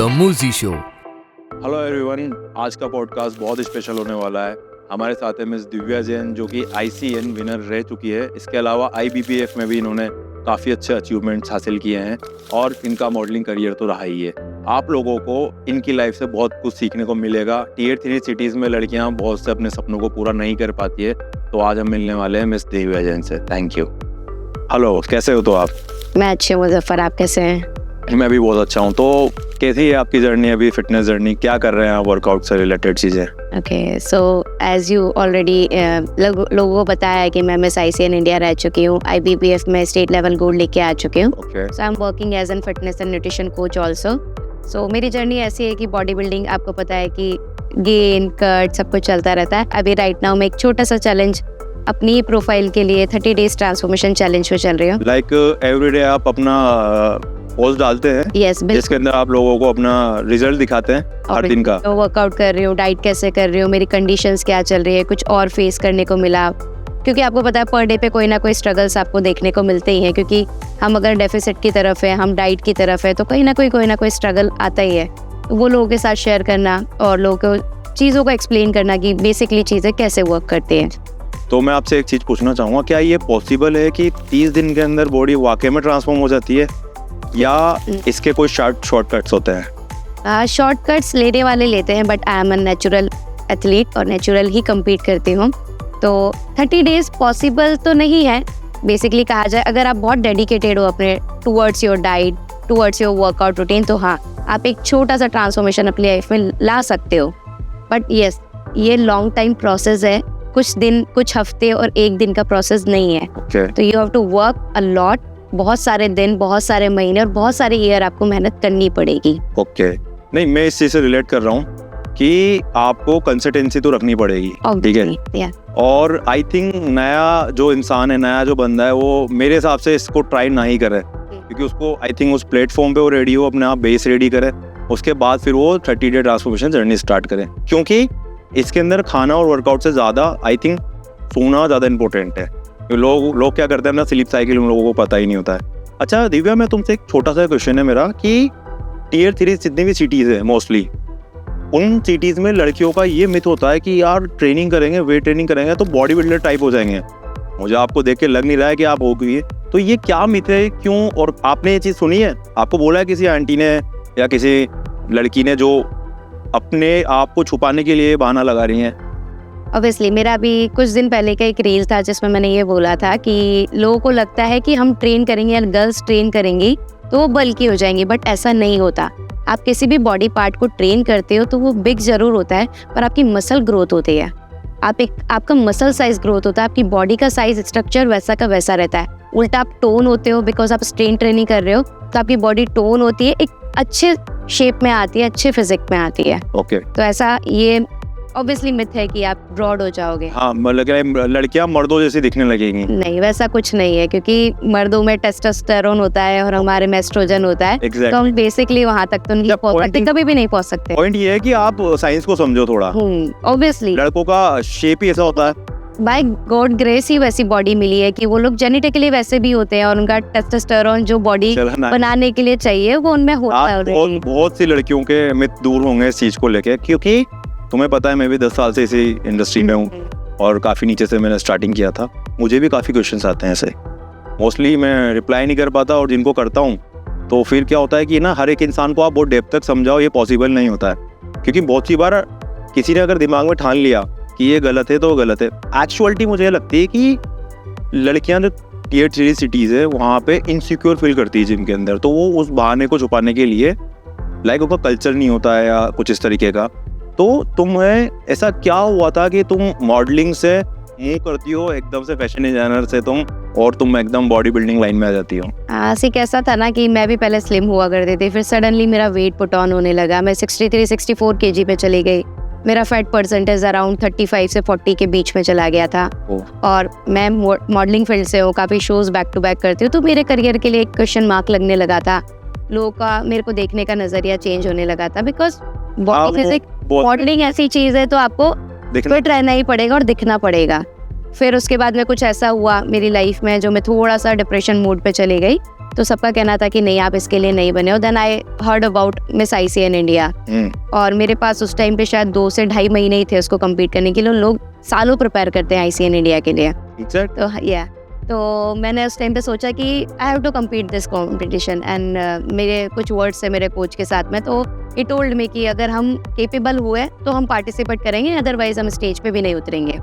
The Moozi show. Hello everyone, आज का podcast बहुत ही स्पेशल होने वाला है। हमारे साथ है मिस दिव्या जैन, जो कि ICN विनर रह चुकी है। इसके अलावा IBPF में भी इन्होंने काफ़ी अच्छे अचीवमेंट्स हासिल किए हैं और इनका मॉडलिंग करियर तो रहा ही है। आप लोगों को इनकी लाइफ से बहुत कुछ सीखने को मिलेगा। Tier 3 सिटीज़ में लड़कियां बहुत से अपने सपनों को पूरा नहीं कर पाती है, तो आज हम मिलने वाले हैं मिस दिव्या जैन से। Thank you. हेलो, कैसे हो? तो आप? मैं अच्छी हूँ मुजफ्फर, आप कैसे हैं? मैं भी बहुत अच्छा हूँ। तो कैसी है आपकी जर्नी अभी, फिटनेस जर्नी? क्या कर रहे हैं आप वर्कआउट से रिलेटेड चीज़ें? Okay, so as you already लोगों को पता है कि मैं मिस ICN इंडिया रह चुकी हूँ। IBPF में स्टेट लेवल गोल्ड लेके आ चुकी हूँ। So I am working as an fitness and nutrition coach also. So मेरी जर्नी ऐसी है कि बॉडी बिल्डिंग, आपको पता है कि गेन कट सब कुछ चलता रहता है। अभी राइट नाउ मैं एक छोटा सा चैलेंज अपनी प्रोफाइल के लिए 30 डेज ट्रांसफॉर्मेशन चैलेंज पे चल रही हूँ। लाइक एवरीडे आप अपना पोस्ट डालते हैं? यस, जिसके अंदर आप लोगों को अपना रिजल्ट दिखाते हैं हर दिन का। वर्कआउट कर रही हूँ, डाइट कैसे कर रही हूँ, मेरी कंडीशंस क्या चल रही है, कुछ और फेस करने को मिला, क्योंकि आपको पता है पर डे पे कोई ना कोई स्ट्रगल्स आपको देखने को मिलते ही हैं। क्योंकि हम अगर डेफिसिट की तरफ है, हम डाइट की तरफ है, तो कहीं ना कोई स्ट्रगल आता ही है। तो वो लोगों के साथ शेयर करना और लोगों को चीज़ों को एक्सप्लेन करना कि बेसिकली चीज़ें कैसे वर्क करती हैं। तो मैं आपसे एक चीज़ पूछना चाहूँगा, क्या ये पॉसिबल है कि 30 दिन के अंदर बॉडी वाकई में ट्रांसफॉर्म हो जाती है, या इसके कोई शॉर्टकट्स होते हैं? शॉर्टकट्स लेने वाले लेते हैं, but I am a natural athlete और नेचुरल ही कम्पीट करती हूँ। तो 30 डेज पॉसिबल तो नहीं है। बेसिकली कहा जाए, अगर आप बहुत डेडिकेटेड हो अपने towards your diet, towards your workout routine, तो हाँ, आप एक छोटा सा ट्रांसफॉर्मेशन अपनी लाइफ में ला सकते हो। बट येस, ये लॉन्ग टाइम प्रोसेस है। कुछ दिन, कुछ हफ्ते और एक दिन का प्रोसेस नहीं है। तो you have to work a lot. बहुत सारे दिन, बहुत सारे महीने और बहुत सारे ईयर आपको मेहनत करनी पड़ेगी। नहीं, मैं इस चीज़ से रिलेट कर रहा हूँ कि आपको कंसिस्टेंसी तो रखनी पड़ेगी, ठीक है? और आई थिंक नया जो इंसान है, नया जो बंदा है, वो मेरे हिसाब से इसको ट्राई ना ही करे, क्योंकि उसको आई थिंक उस प्लेटफॉर्म पे वो रेडी हो, अपने आप बेस रेडी करे, उसके बाद फिर वो 30 डे ट्रांसफॉर्मेशन जर्नी स्टार्ट करे। क्योंकि इसके अंदर खाना और वर्कआउट से ज़्यादा आई थिंक सोना ज़्यादा इंपॉर्टेंट है। लोग क्या करते हैं, अपना स्लीप साइकिल उन लोगों को पता ही नहीं होता है। अच्छा दिव्या, मैं तुमसे एक छोटा सा क्वेश्चन है मेरा कि Tier 3 जितनी भी सिटीज़ है, मोस्टली उन सिटीज़ में लड़कियों का ये मिथ होता है कि यार ट्रेनिंग करेंगे, वेट ट्रेनिंग करेंगे तो बॉडी बिल्डर टाइप हो जाएंगे। मुझे आपको देख के लग नहीं रहा है कि आप हो गई है। तो ये क्या मिथ है, क्यों? और आपने ये चीज़ सुनी है? आपको बोला है किसी आंटी ने या किसी लड़की ने जो अपने आप को छुपाने के लिए बहाना लगा रही हैं? ऑब्वियसली मेरा अभी कुछ दिन पहले का एक रील था जिसमें मैंने ये बोला था कि लोगों को लगता है कि हम ट्रेन करेंगे या गर्ल्स ट्रेन करेंगी तो वो बल्की हो जाएंगी, बट ऐसा नहीं होता। आप किसी भी बॉडी पार्ट को ट्रेन करते हो तो वो बिग जरूर होता है, पर आपकी मसल ग्रोथ होती है। आपका मसल साइज ग्रोथ होता है, आपकी बॉडी का साइज स्ट्रक्चर वैसा का वैसा रहता है। उल्टा आप टोन होते हो, बिकॉज आप स्ट्रेन ट्रेनिंग कर रहे हो, तो आपकी बॉडी टोन होती है, एक अच्छे शेप में आती है, अच्छे फिजिक में आती है। तो ऐसा ये ऑब्वियसली मिथ है कि आप ब्रॉड हो जाओगे। हाँ, मतलब लड़कियां मर्दों जैसी दिखने लगेंगी। नहीं, वैसा कुछ नहीं है, क्योंकि मर्दों में टेस्टोस्टेरोन होता है और हमारे में एस्ट्रोजन होता है। तो हम बेसिकली वहां तक तो नहीं पहुंच सकते, कभी भी नहीं पहुंच सकते। पॉइंट ये है कि आप साइंस को समझो थोड़ा। ऑब्वियसली लड़कों का शेप ही ऐसा होता है, बाय गॉड ग्रेस ही वैसी बॉडी मिली है कि वो लोग जेनेटिकली वैसे भी होते हैं और उनका टेस्टोस्टेरोन जो बॉडी बनाने के लिए चाहिए वो उनमें होता है। बहुत सी लड़कियों के मिथ दूर होंगे इस चीज को लेके, क्योंकि तुम्हें पता है मैं भी 10 साल से इसी इंडस्ट्री में हूँ और काफ़ी नीचे से मैंने स्टार्टिंग किया था। मुझे भी काफ़ी क्वेश्चंस आते हैं ऐसे, मोस्टली मैं रिप्लाई नहीं कर पाता, और जिनको करता हूँ तो फिर क्या होता है कि ना, हर एक इंसान को आप बहुत डेप्थ तक समझाओ, ये पॉसिबल नहीं होता है। क्योंकि बहुत सी बार किसी ने अगर दिमाग में ठान लिया कि ये गलत है तो वो गलत है। एक्चुअलिटी मुझे लगती है कि लड़कियाँ जो Tier 3 सिटीज़ है वहाँ पे इनसिक्योर फील करती है जिम के अंदर, तो वो उस बहाने को छुपाने के लिए लाइक उनका कल्चर नहीं होता है या कुछ इस तरीके का। तो तुम्हें ऐसा क्या हुआ था कि तुम मॉडलिंग से मूव करती हो एकदम से फैशन डिजाइनर से और तुम एकदम बॉडी बिल्डिंग लाइन में आ जाती हो? सिर्फ ऐसा था ना कि मैं भी पहले स्लिम हुआ करती थी, फिर सडनली मेरा वेट पुट ऑन होने लगा। मैं 63-64 kg पे चली गई। मेरा फैट परसेंटेज अराउंड 35 से 40 के बीच में चला गया था। और मैं मॉडलिंग फील्ड से हूँ, काफ़ी शोज बैक टू बैक करती हूँ, तो मेरे करियर के लिए एक क्वेश्चन मार्क लगने लगा था। लोगों का मेरे को देखने का नजरिया चेंज होने लगा था, बिकॉज बॉडी फिजिक, मॉडलिंग ऐसी चीज है तो आपको फिट रहना ही पड़ेगा और दिखना पड़ेगा। फिर उसके बाद में कुछ ऐसा हुआ मेरी लाइफ में जो मैं थोड़ा सा डिप्रेशन मोड पे चली गई, तो सबका कहना था कि नहीं आप इसके लिए नहीं बने हो। Then I heard about miss ICN India, और मेरे पास उस टाइम पे शायद 2 से ढाई महीने ही थे उसको कम्पीट करने के लिए। लोग सालों प्रिपेयर करते हैं ICN इंडिया के लिए। तो या तो मैंने उस टाइम पे सोचा कि I have to compete this competition, and मेरे कुछ वर्ड्स है मेरे कोच के साथ में, तो ही टोल्ड मी कि अगर हम केपेबल हुए तो हम पार्टिसिपेट करेंगे, अदरवाइज हम स्टेज पे भी नहीं उतरेंगे।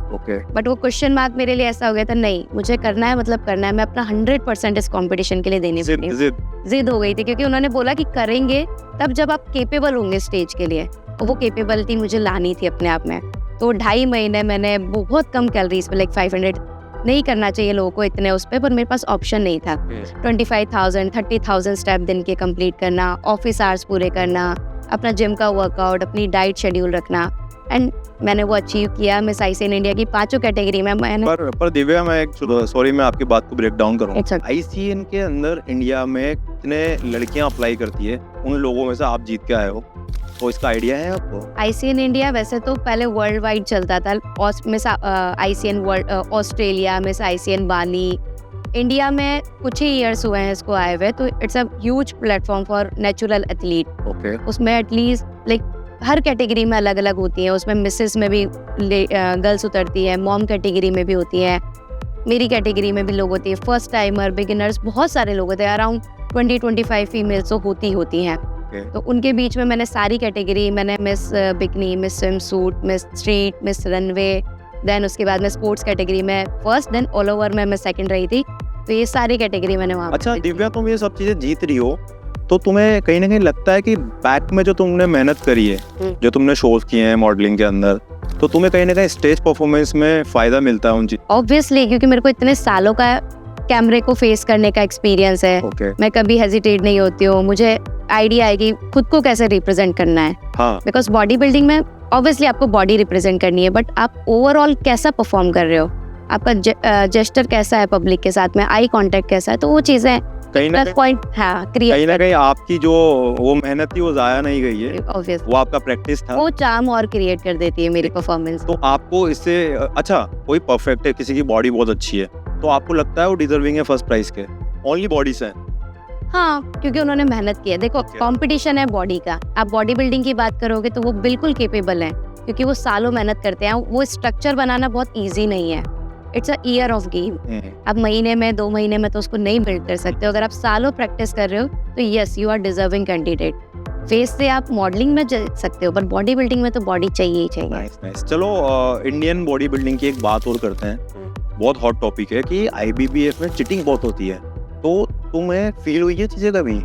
बट वो क्वेश्चन मार्क मेरे लिए ऐसा हो गया था, नहीं मुझे करना है, मतलब करना है, मैं अपना 100% इस कॉम्पिटिशन के लिए देने वाली हूँ। जिद हो गई थी, क्योंकि उन्होंने बोला कि करेंगे तब जब आप केपेबल होंगे स्टेज के लिए, और वो केपेबिलिटी मुझे लानी थी अपने आप में। तो 2.5 महीने मैंने बहुत कम कैलोरीज पे, लाइक 500 नहीं करना चाहिए लोगों को इतने उस पर मेरे पास ऑप्शन नहीं था। 25,000 30,000 स्टेप दिन के कंप्लीट करना, ऑफिस आवर्स पूरे करना, अपना जिम का वर्कआउट, अपनी डाइट शेड्यूल रखना, एंड मैंने वो अचीव किया। मिस ICN इंडिया की 5 कैटेगरी में मैंने पर दिव्या, मैं सॉरी मैं आपकी बात को ब्रेक डाउन करूँ। ICN के अंदर इंडिया में कितने लड़कियां अप्लाई करती है, उन लोगों में से आप जीत के आए हो, तो इसका आइडिया है आपको? ICN इंडिया वैसे तो पहले वर्ल्ड वाइड चलता था, miss ICN world Australia, miss ICN बाली। इंडिया में कुछ ही ईयर्स हुए हैं इसको आए हुए, तो it's a huge platform for natural athlete. उसमें एटलीस्ट लाइक हर कैटेगरी में अलग अलग होती है, उसमें मिसेस में भी गर्ल्स उतरती है, मॉम कैटेगरी में भी होती है, मेरी कैटेगरी में भी लोग होती है, फर्स्ट टाइमर, बिगिनर्स, बहुत सारे लोग होते हैं, अराउंड 20-25 फीमेल्स तो होती हैं। तो उनके बीच में मैंने सारी कैटेगरी, मैंने miss bikini, miss swim suit, miss street, miss runway, then उसके बाद में स्पोर्ट्स कैटेगरी में फर्स्ट, देन ऑल ओवर में मैं सेकंड रही थी। तो ये सारी कैटेगरी मैंने वहाँ। अच्छा दिव्या, तुम ये सब चीजें जीत रही हो, तो तुम्हें कहीं ना कहीं लगता है कि बैक में जो तुमने मेहनत करी है, जो तुमने शोज किए हैं मॉडलिंग के अंदर, तो तुम्हें कहीं ना कहीं स्टेज परफॉर्मेंस में फायदा मिलता है उन चीज? ऑब्वियसली, क्योंकि मेरे को इतने सालों का कैमरे को फेस करने का एक्सपीरियंस है। मैं कभी हेजिटेट नहीं होती हूँ, मुझे आइडिया है कि खुद को कैसे रिप्रेजेंट करना है। बिकॉज बॉडी बिल्डिंग में ऑब्वियसली आपको बॉडी रिप्रेजेंट करनी है, बट आप ओवरऑल कैसा परफॉर्म कर रहे हो, आपका जेस्चर कैसा है पब्लिक के साथ में, आई कांटेक्ट कैसा है, तो वो चीजें कहीं ना कहीं आपकी जो वो मेहनत थी वो जाया नहीं गई है, वो आपका प्रैक्टिस था, वो चार्म और क्रिएट कर देती है मेरी परफॉर्मेंस। तो आपको इससे अच्छा, कोई परफेक्ट है, किसी की बॉडी बहुत अच्छी है, तो आपको लगता है वो डिजर्विंग है फर्स्ट प्राइज के? ओनली बॉडी से? हाँ, क्योंकि उन्होंने मेहनत की है। देखो कंपटीशन है बॉडी का, आप बॉडी बिल्डिंग की बात करोगे तो वो बिल्कुल केपेबल है, क्योंकि वो सालों मेहनत करते हैं। वो स्ट्रक्चर बनाना बहुत ईजी नहीं है, it's a year of game. आप महीने में 2 महीने में तो उसको नहीं बिल्ड कर सकते। अगर आप सालों प्रैक्टिस कर रहे हो तो yes, you are deserving candidate. Face से आप मॉडलिंग में जा सकते हो, पर बॉडी बिल्डिंग में तो बॉडी चाहिए ही चाहिए। nice. चलो इंडियन बॉडी बिल्डिंग की एक बात और करते हैं, बहुत हॉट टॉपिक है कि IBBF में चिटिंग बहुत होती है, तो तुम्हें फील हुई है चीजें कभी?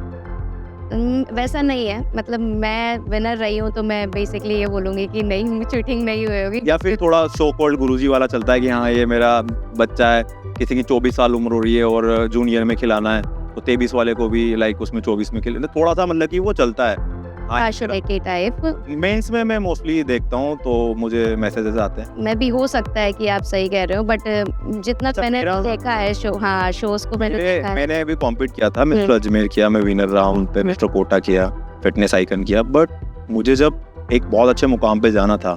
वैसा नहीं है, मतलब मैं विनर रही हूँ तो मैं बेसिकली ये बोलूंगी कि नहीं, चीटिंग नहीं हुई होगी। या फिर थोड़ा सो कॉल्ड गुरुजी वाला चलता है कि हाँ ये मेरा बच्चा है, किसी की 24 साल उम्र हो रही है और जूनियर में खिलाना है, तो 23 वाले को भी लाइक उसमें 24 में खिलाना, थोड़ा सा मतलब कि वो चलता है टाइप। मेंस में मैं मोस्टली देखता हूँ तो मुझे मैसेजेस आते हैं। मैं भी हो सकता है कि आप सही कह रहे हो, बट जितना मैंने देखा है शोज को मैंने अभी कॉम्पीट किया था, मिस्टर अजमेर किया, मैं विनर रहा हूँ, मिस्टर कोटा किया, फिटनेस आइकन किया, बट मुझे जब एक बहुत अच्छे मुकाम पे जाना था,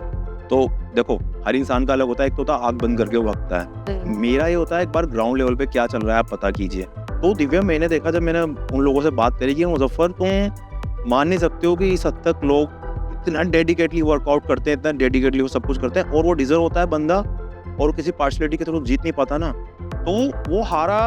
तो देखो हर इंसान का अलग होता है, एक तो होता है आग बंद करके वो भागता है, मेरा ये होता है एक बार ग्राउंड लेवल पे क्या चल रहा है आप पता कीजिए। तो दिव्या, मैंने देखा जब मैंने उन लोगों से बात करी कि मुजफ्फर तुम मान नहीं सकते हो कि इस हद तक लोग इतना डेडिकेटली वर्कआउट करते हैं, इतना डेडिकेटली वो सब कुछ करते हैं, और वो डिजर्व होता है बंदा, और किसी पार्शलिटी के थ्रू जीत नहीं पाता ना, तो वो हारा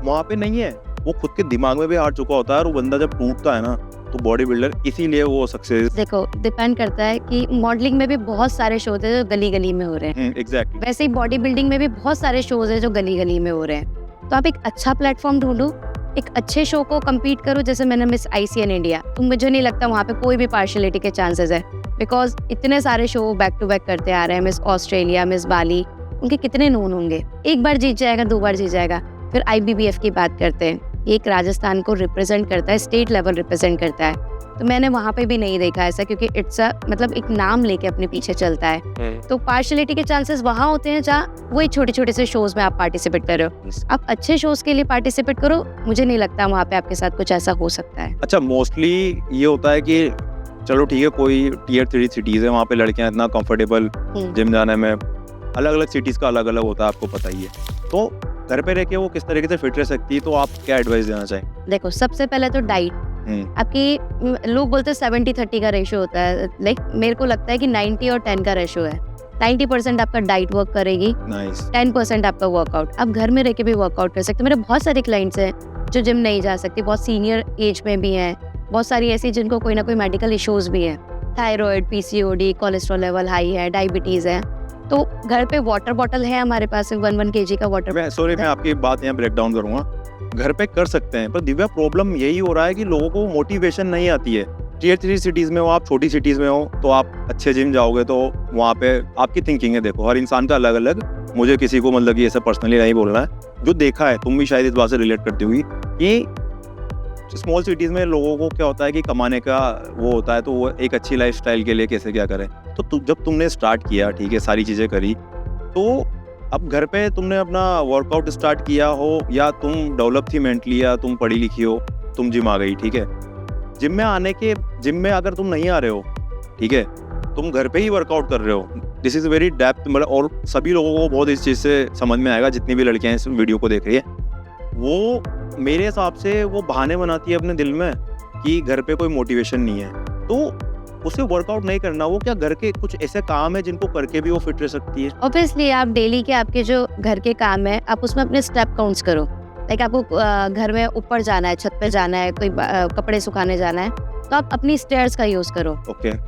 वहाँ पे नहीं है, वो खुद के दिमाग में भी हार चुका होता है, और वो बंदा जब टूटता है ना, तो बॉडी बिल्डर इसीलिए वो सक्सेस। देखो डिपेंड करता है कि मॉडलिंग में भी बहुत सारे शोज है जो गली गली में हो रहे हैं। एग्जैक्टली। वैसे ही बॉडी बिल्डिंग में भी बहुत सारे शोज है जो गली गली में हो रहे हैं। तो आप एक अच्छा प्लेटफॉर्म ढूंढो, एक अच्छे शो को compete करो। जैसे मैंने मिस ICN इंडिया, तो मुझे नहीं लगता वहाँ पे कोई भी पार्शलिटी के चांसेस है, बिकॉज इतने सारे शो बैक टू बैक करते आ रहे हैं। मिस ऑस्ट्रेलिया, मिस बाली, उनके कितने नोन होंगे, एक बार जीत जाएगा, 2 बार जीत जाएगा। फिर IBBF की बात करते हैं, एक राजस्थान को रिप्रेजेंट करता है, स्टेट लेवल रिप्रेजेंट करता है, तो मैंने वहाँ पे भी नहीं देखा ऐसा, क्योंकि इट्स अ मतलब एक नाम लेके अपने पीछे चलता है। तो पार्शलिटी के चांसेस वहाँ होते हैं जहाँ वही छोटे छोटे से शोज में आप पार्टिसिपेट कर रहे हो। आप अच्छे शोज के लिए पार्टिसिपेट करो, मुझे नहीं लगता वहाँ पे आपके साथ कुछ ऐसा हो सकता है। अच्छा, मोस्टली ये होता है कि चलो ठीक है, कोई Tier 3 सिटीज है, वहाँ पे लड़कियां इतना कंफर्टेबल जिम जाने में, अलग अलग सिटीज का अलग अलग होता है, आपको पता ही है। तो घर पे रह के वो किस तरीके से फिट रह सकती है, तो आप क्या एडवाइस देना चाहें? देखो, सबसे पहले तो डाइट आपकी, लोग बोलते हैं 70-30 का रेशियो होता है, लाइक मेरे को लगता है कि 90 और 10 का रेशियो है। 90% आपका डाइट वर्क करेगी, 10% आपका वर्कआउट। आप घर में रह के भी वर्कआउट कर सकते हो। मेरे बहुत सारे क्लाइंट्स हैं जो जिम नहीं जा सकते, बहुत सीनियर एज में भी हैं, बहुत सारी ऐसी जिनको कोई ना कोई मेडिकल इश्यूज भी हैं, thyroid, PCOD, cholesterol level high है, डायबिटीज है। तो घर पे वाटर बॉटल है हमारे पास, 1 kg का वाटर। मैं आपकी बात यहाँ ब्रेक डाउन करूंगा। घर पे कर सकते हैं, पर दिव्या प्रॉब्लम यही हो रहा है कि लोगों को मोटिवेशन नहीं आती है। Tier 3 सिटीज में हो, आप छोटी सिटीज में हो, तो आप अच्छे जिम जाओगे तो वहाँ पे आपकी थिंकिंग है। देखो, हर इंसान का अलग अलग, मुझे किसी को मतलब कि ऐसा पर्सनली नहीं बोलना है। जो देखा है, तुम भी शायद इस बात से रिलेट करती हुई कि स्मॉल सिटीज में लोगों को क्या होता है कि कमाने का वो होता है, तो वो एक अच्छी लाइफस्टाइल के लिए कैसे क्या करें। तो जब तुमने स्टार्ट किया, ठीक है, सारी चीज़ें करी, तो अब घर पे तुमने अपना वर्कआउट स्टार्ट किया हो या तुम डेवलप थी मेंटली या तुम पढ़ी लिखी हो, तुम जिम आ गई, ठीक है। जिम में अगर तुम नहीं आ रहे हो, ठीक है, तुम घर पे ही वर्कआउट कर रहे हो, दिस इज़ वेरी डेप्थ, मतलब और सभी लोगों को बहुत इस चीज़ से समझ में आएगा, जितनी भी लड़कियां इस वीडियो को देख रही है। वो मेरे हिसाब से वो बहाने बनाती है अपने दिल में कि घर पे कोई मोटिवेशन नहीं है, तो उसे वर्कआउट नहीं करना। वो क्या घर के कुछ ऐसे काम है जिनको करके भी वो फिट रह सकती है? ऑब्वियसली आप डेली के आपके जो घर के काम है, आप उसमें अपने स्टेप काउंट्स करो। लाइक आपको घर में ऊपर जाना है, छत पे जाना है, कोई कपड़े सुखाने जाना है, तो आप अपनी स्टेयर्स का यूज करो।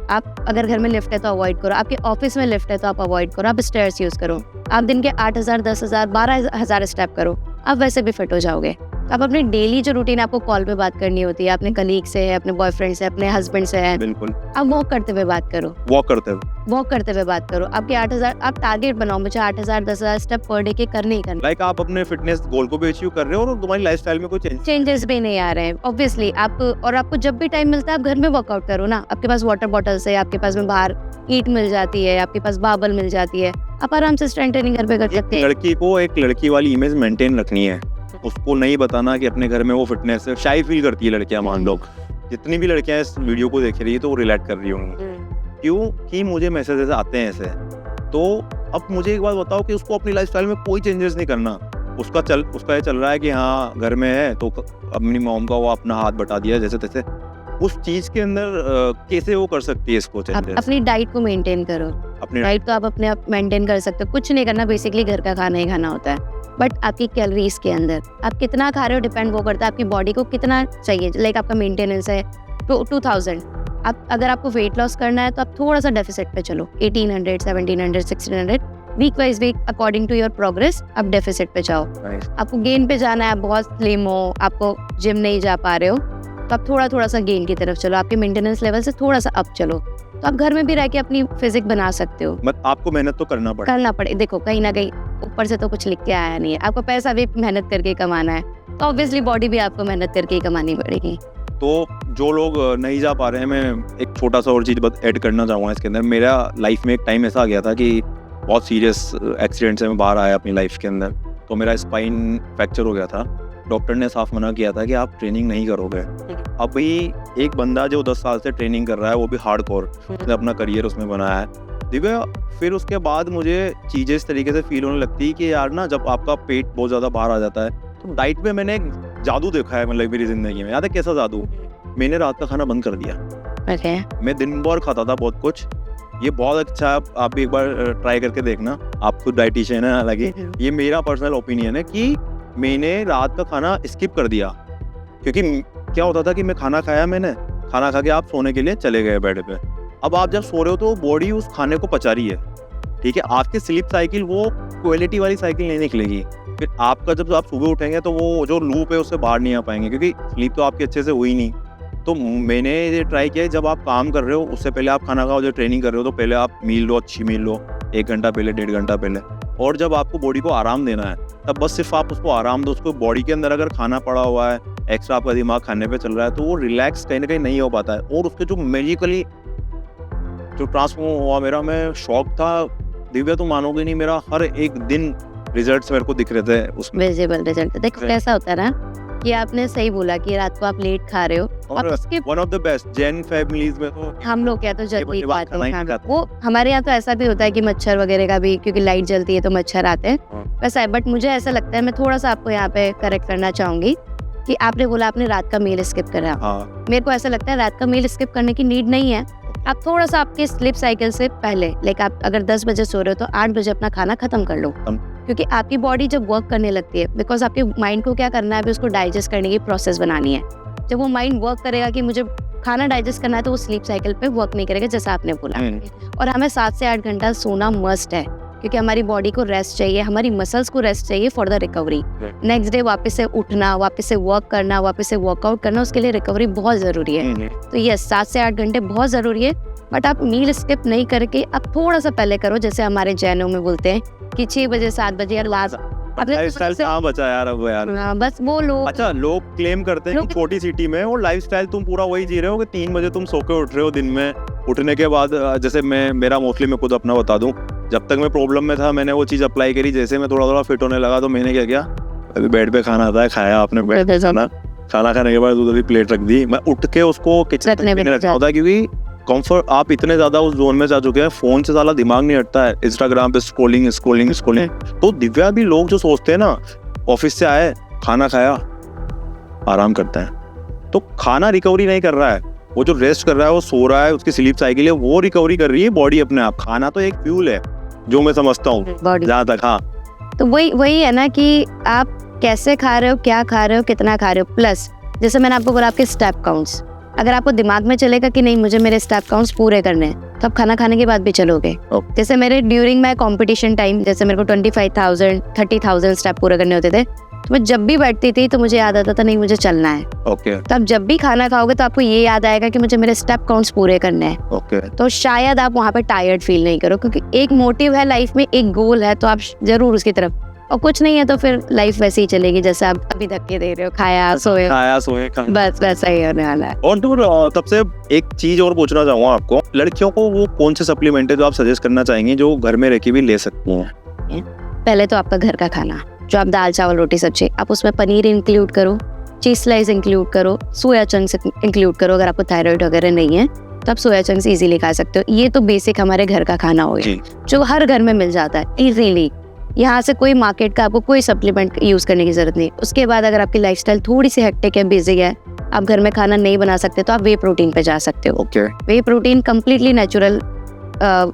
आप अगर घर में लिफ्ट है तो अवॉइड करो, आपके ऑफिस में लिफ्ट है तो आप अवॉइड करो, आप स्टेयर्स यूज करो। आप दिन के 8,000, 10,000, 12,000 स्टेप करो, आप वैसे भी फिट हो जाओगे। आप अपनी डेली जो रूटीन, आपको कॉल पे बात करनी होती है, अपने कलीग से है, अपने बॉयफ्रेंड से, अपने हस्बैंड से है, बिल्कुल, आप वॉक करते हुए बात करो। वॉक करते हुए बात करो। आपके 8,000, आप टारगेट बनाओ, मुझे 8,000, 10,000 स्टेप पर डे के करने ही करने। लाइक आप अपने फिटनेस गोल को भी अचीव कर रहे हो और तुम्हारी लाइफस्टाइल में कोई चेंजेस भी नहीं आ रहे हैं। ऑब्वियसली आपको जब भी टाइम मिलता है आप घर में वर्कआउट करो ना। आपके पास वाटर बॉटल्स है, आपके पास में बाहर ईट मिल जाती है, आपके पास बाबल मिल जाती है, आप आराम से स्ट्रेंथ ट्रेनिंग घर पे कर सकते हैं। लड़की को एक लड़की वाली इमेज मेंटेन रखनी है, उसको नहीं बताना कि अपने घर में वो फिटनेस है। शाई फील करती है लड़कियां, मान लो जितनी भी लड़कियां इस वीडियो को देख रही है तो वो रिलेट कर रही होंगी, क्यों कि मुझे मैसेजेस आते हैं ऐसे। तो अब मुझे एक बात बताओ कि उसको अपनी लाइफस्टाइल में कोई चेंजेस नहीं करना। उसका ये चल रहा है कि हाँ घर में है तो अपनी मॉम का वो अपना हाथ बटा दिया जैसे तैसे, उस चीज के अंदर कैसे वो कर सकती है इसको चेंजेस? अपनी डाइट को मेंटेन करो। अपनी डाइट तो आप अपने आप मेंटेन कर सकते हो, कुछ नहीं करना, बेसिकली घर का खाना ही खाना होता है। बट आपकी कैलोरीज के अंदर आप कितना खा रहे हो डिपेंड वो करता है आपकी बॉडी को कितना चाहिए। लाइक आपका मेंटेनेंस है 2000, आप अगर आपको वेट लॉस करना है तो आप थोड़ा सा डेफिसिट पे चलो, 1800, 1700, 1600, week wise week according to your progress आप डेफिसिट पे जाओ। आपको गेन पे जाना है, आप बहुत स्लिम हो, आपको जिम नहीं जा पा रहे हो, तो आप थोड़ा सा गेन की तरफ चलो, आपके मेंटेनेंस लेवल से थोड़ा सा अप चलो, तो आप घर में भी रह के अपनी फिजिक बना सकते हो। मत आपको मेहनत तो करना पड़े। देखो कहीं ना कहीं ऊपर से तो कुछ लिख के आया नहीं है, आपको पैसा भी मेहनत करके कमाना है, तो ऑब्वियसली बॉडी भी आपको मेहनत करके ही कमानी पड़ेगी। तो जो लोग नहीं जा पा रहे हैं, मैं एक छोटा सा और चीज़ ऐड करना चाहूँगा इसके अंदर। मेरा लाइफ में एक टाइम ऐसा आ गया था कि बहुत सीरियस एक्सीडेंट से मैं बाहर आया अपनी लाइफ के अंदर, तो मेरा स्पाइन फ्रैक्चर हो गया था। डॉक्टर ने साफ मना किया था कि आप ट्रेनिंग नहीं करोगे। अभी एक बंदा जो 10 साल से ट्रेनिंग कर रहा है, वो भी हार्डकोर, उसने अपना करियर उसमें बनाया है। दिव्या, फिर उसके बाद मुझे चीज़ें इस तरीके से फील होने लगती कि यार ना, जब आपका पेट बहुत ज़्यादा बाहर आ जाता है, तो डाइट पे मैंने एक जादू देखा है, मतलब मेरी ज़िंदगी में। याद है कैसा जादू? मैंने रात का खाना बंद कर दिया। मैं दिन भर खाता था बहुत कुछ। ये बहुत अच्छा है, आप भी एक बार ट्राई करके देखना, आप खुद डाइटिशियन है, हालांकि ये मेरा पर्सनल ओपिनियन है कि मैंने रात का खाना स्किप कर दिया। क्योंकि क्या होता था कि मैं खाना खाया, मैंने खाना खा के आप सोने के लिए चले गए बेड पे। अब आप जब सो रहे हो तो बॉडी उस खाने को पचा रही है, ठीक है। आपकी स्लीप साइकिल वो क्वालिटी वाली साइकिल नहीं निकलेगी। फिर आपका जब आप सुबह उठेंगे तो वो जो लूप है उससे बाहर नहीं आ पाएंगे, क्योंकि स्लीप तो आपकी अच्छे से हुई नहीं। तो मैंने ये ट्राई किया, जब आप काम कर रहे हो उससे पहले आप खाना खाओ, जो ट्रेनिंग कर रहे हो तो पहले आप मील लो, अच्छी मील लो, 1 घंटा पहले, 1.5 घंटा पहले। और जब आपको बॉडी को आराम देना है तब बस सिर्फ आप उसको आराम दो। उसको बॉडी के अंदर अगर खाना पड़ा हुआ है, एक्स्ट्रा आपका दिमाग खाने पे चल रहा है, तो वो रिलैक्स कहीं ना कहीं नहीं हो पाता है। और उसके जो मैजिकली जो ट्रांसफॉर्म हुआ मेरा, मैं शॉक था दिव्या, तो मानोगे नहीं, मेरा हर एक दिन रिजल्ट्स मेरे को दिख रहे थे उसमें, विजिबल रिजल्ट। देखो कैसा होता है ना कि आपने सही बोला कि रात को आप लेट खा रहे हो, और one of the best Jain families में तो हम लोग क्या तो जल्दी खाते हैं। वो हमारे यहाँ तो ऐसा भी होता है कि मच्छर वगैरह का भी, क्योंकि लाइट जलती है तो मच्छर आते हैं, वैसा है। बट मुझे ऐसा लगता है, मैं थोड़ा सा आपको यहाँ पे करेक्ट करना चाहूंगी कि आपने बोला आपने रात का मील स्किप करा। हाँ। मेरे को ऐसा लगता है रात का मील स्किप करने की नीड नहीं है। आप थोड़ा सा आपके स्लीप साइकिल से पहले, लाइक आप अगर 10 बजे सो रहे हो तो 8 बजे अपना खाना खत्म कर लो, क्योंकि आपकी बॉडी जब वर्क करने लगती है, बिकॉज आपके माइंड को क्या करना है, अभी उसको डाइजेस्ट करने की प्रोसेस बनानी है। जब वो माइंड वर्क करेगा कि मुझे खाना डाइजेस्ट करना है, तो वो स्लीप साइकिल पे वर्क नहीं करेगा, जैसा आपने बोला। और हमें 7 से 8 घंटा सोना मस्ट है, क्योंकि हमारी बॉडी को रेस्ट चाहिए, हमारी मसल्स को रेस्ट चाहिए for the recovery. Next day वापस से उठना, वापस से वर्क करना, वापस से वर्कआउट करना, उसके लिए रिकवरी बहुत जरूरी है। तो यस, 7 से 8 घंटे बहुत जरूरी है। बट आप मील स्किप नहीं करके आप थोड़ा सा पहले करो, जैसे हमारे जैनों में बोलते हैं कि 6 बजे 7 बजे यार लाइफस्टाइल कहाँ बचा यार अब यार। बस वो लोग, अच्छा, लोग क्लेम करते हैं कि छोटी सिटी में वो लाइफस्टाइल तुम पूरा वही जी रहे हो कि 3 बजे तुम सो के उठ रहे हो दिन में। उठने के बाद जैसे मेरा मोस्टली मैं खुद अपना बता दूं, जब तक मैं प्रॉब्लम में था मैंने वो चीज़ अप्लाई करी। जैसे मैं थोड़ा थोड़ा फिट होने लगा तो मैंने क्या किया, अभी बेड पे खाना आता है, खाया आपने बेड पे खाना खाने के बाद उधर ही प्लेट रख दी, मैं उठ के उसको किचन में रखा होता है, क्योंकि कंफर्ट आप इतने ज्यादा उस जोन में जा चुके हैं, फोन से ज्यादा दिमाग नहीं हटता है, इंस्टाग्राम पे स्क्रॉलिंग। तो दिव्या भी लोग जो सोचते हैं ना, ऑफिस से आए खाना खाया आराम करता है, तो खाना रिकवरी नहीं कर रहा है, वो जो रेस्ट कर रहा है, वो सो रहा है, उसकी स्लीप साइकिल है, वो रिकवरी कर रही है बॉडी अपने आप। खाना तो एक फ्यूल है, जो मैं समझता हूँ जहाँ तक। हाँ, तो वही है ना कि आप कैसे खा रहे हो, क्या खा रहे हो, कितना खा रहे हो। प्लस जैसे मैंने आपको बोला, आपके स्टेप काउंट्स, अगर आपको दिमाग में चलेगा कि नहीं मुझे मेरे स्टेप काउंट्स पूरे करने हैं, तो आप खाना खाने के बाद भी चलोगे। जैसे मेरे ड्यूरिंग माई कॉम्पिटिशन टाइम, जैसे मेरे को 25,000 30,000 स्टेप पूरे करने होते थे, तो मैं जब भी बैठती थी तो मुझे याद आता था नहीं मुझे चलना है। तो आप जब भी खाना खाओगे तो आपको ये याद आएगा कि मुझे मेरे स्टेप काउंट्स पूरे करने हैं। तो शायद आप वहाँ पे टायर्ड फील नहीं करो, क्योंकि एक मोटिव है लाइफ में, एक गोल है, तो आप जरूर उसकी तरफ। और कुछ नहीं है तो फिर लाइफ वैसे ही चलेगी जैसे आप अभी धक्के दे रहे हो, खाया सोए बस वैसा ही होने वाला है। और तो तब से एक चीज और पूछना चाहूंगा आपको, लड़कियों को वो कौन से सप्लीमेंट है जो आप सजेस्ट करना चाहेंगे जो घर में रह के भी ले सकती हैं? पहले तो आपका घर का खाना, जो आप दाल चावल रोटी सब्जी, आप उसमें पनीर इंक्लूड करो, चीज स्लाइस इंक्लूड करो, सोया चंक्स इंक्लूड करो। अगर आपको थायराइड वगैरह नहीं है तो आप सोया चंक्स इजीली खा सकते हो। ये तो बेसिक हमारे घर का खाना हो गया, जो हर घर में मिल जाता है इजीली। यहाँ से कोई मार्केट का आपको कोई सप्लीमेंट यूज करने की जरूरत नहीं। उसके बाद अगर आपकी लाइफस्टाइल थोड़ी सी हेक्टिक है, बिजी है, आप घर में खाना नहीं बना सकते, तो आप वे प्रोटीन पे जा सकते हो। Whey protein completely natural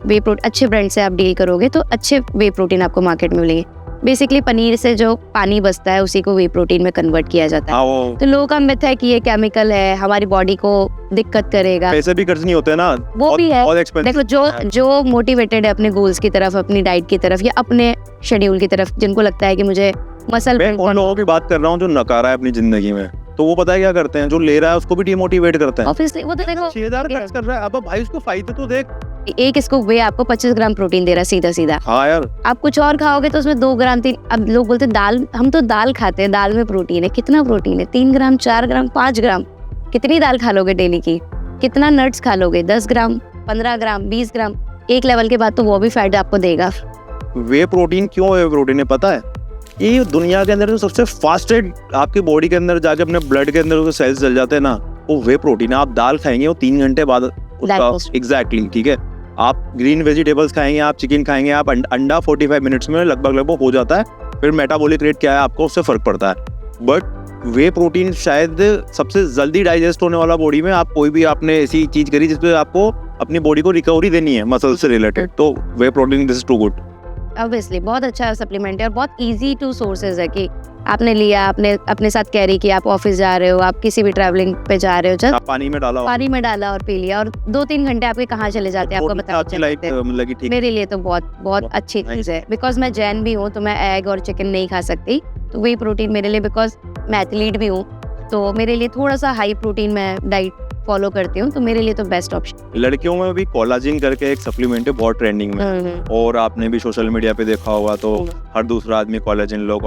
whey protein, अच्छे ब्रांड से आप डील करोगे तो अच्छे वे प्रोटीन आपको मार्केट में मिलेंगे। बेसिकली पनीर से जो पानी बचता है उसी को वे प्रोटीन में कन्वर्ट किया जाता है। तो लोगों का मिथ है कि ये केमिकल है, हमारी बॉडी को दिक्कत करेगा। पैसे भी खर्च नहीं होते ना, वो भी है। देखो जो मोटिवेटेड है अपने गोल्स की तरफ, अपनी डाइट की तरफ या अपने शेड्यूल की तरफ, जिनको लगता है कि मुझे मसल, मैं उन लोगों की बात कर रहा हूँ जो नकारा है अपनी जिंदगी में, तो वो पता है क्या करते हैं, जो ले रहा है उसको भी डिमोटिवेट करते हैं। ऑब्वियसली वो तो देखो 6,000 खर्च कर रहा है, अब भाई उसको फायदे तो देख। एक इसको वे आपको 25 ग्राम प्रोटीन दे रहा है सीधा। हाँ यार, आप कुछ और खाओगे तो उसमें 2 ग्राम 3। अब लोग बोलते हैं दाल, हम तो दाल खाते हैं, दाल में प्रोटीन है। कितना प्रोटीन है? 3 ग्राम 4 ग्राम 5 ग्राम। कितनी दाल खा लोगे डेली की? कितना नट्स खा लोगे? 10 ग्राम 15 ग्राम 20 ग्राम। एक लेवल के बाद तो वो भी फैट आपको देगा। वे प्रोटीन क्यों वे प्रोटीन है पता है? ये दुनिया के अंदर जो सबसे फास्टेड आपकी बॉडी के अंदर जाके अपने ब्लड के अंदर सेल्स जल जाते हैं ना, वो वे प्रोटीन है। आप दाल खाएंगे वो 3 घंटे बाद एग्जैक्टली, ठीक है। आप ग्रीन वेजिटेबल्स खाएंगे, आप चिकन खाएंगे, आप अंडा 45 मिनट्स में लगभग हो जाता है। फिर मेटाबॉलिक रेट क्या है आपको, उससे फर्क पड़ता है। बट वे प्रोटीन शायद सबसे जल्दी डाइजेस्ट होने वाला बॉडी में। आप कोई भी आपने ऐसी चीज करी जिसपे आपको अपनी बॉडी को रिकवरी देनी है मसल से रिलेटेड, तो whey protein this is too good. Obviously बहुत अच्छा सप्लीमेंट है और बहुत इजी टू सोर्सेज है कि आपने लिया, आपने अपने साथ कैरी किया, आप ऑफिस जा रहे हो, आप किसी भी ट्रैवलिंग पे जा रहे हो, जस्ट पानी में डाला और पी लिया, और 2-3 घंटे आपके कहाँ चले जाते हैं आपको बता। मेरे लिए तो बहुत अच्छी चीज है, बिकॉज मैं जैन भी हूँ तो मैं एग और चिकन नहीं खा सकती। तो वही प्रोटीन मेरे लिए, बिकॉज मैं एथलीट भी हूँ तो मेरे लिए थोड़ा सा हाई प्रोटीन मैं डाइट फॉलो करती हूँ, तो मेरे लिए तो बेस्ट ऑप्शन। लड़कियों में भी कोलाजिन करके एक सप्लीमेंट है, बहुत ट्रेंडिंग में, और आपने भी सोशल मीडिया पे देखा होगा तो हर दूसरा आदमी कोलाजिन लो।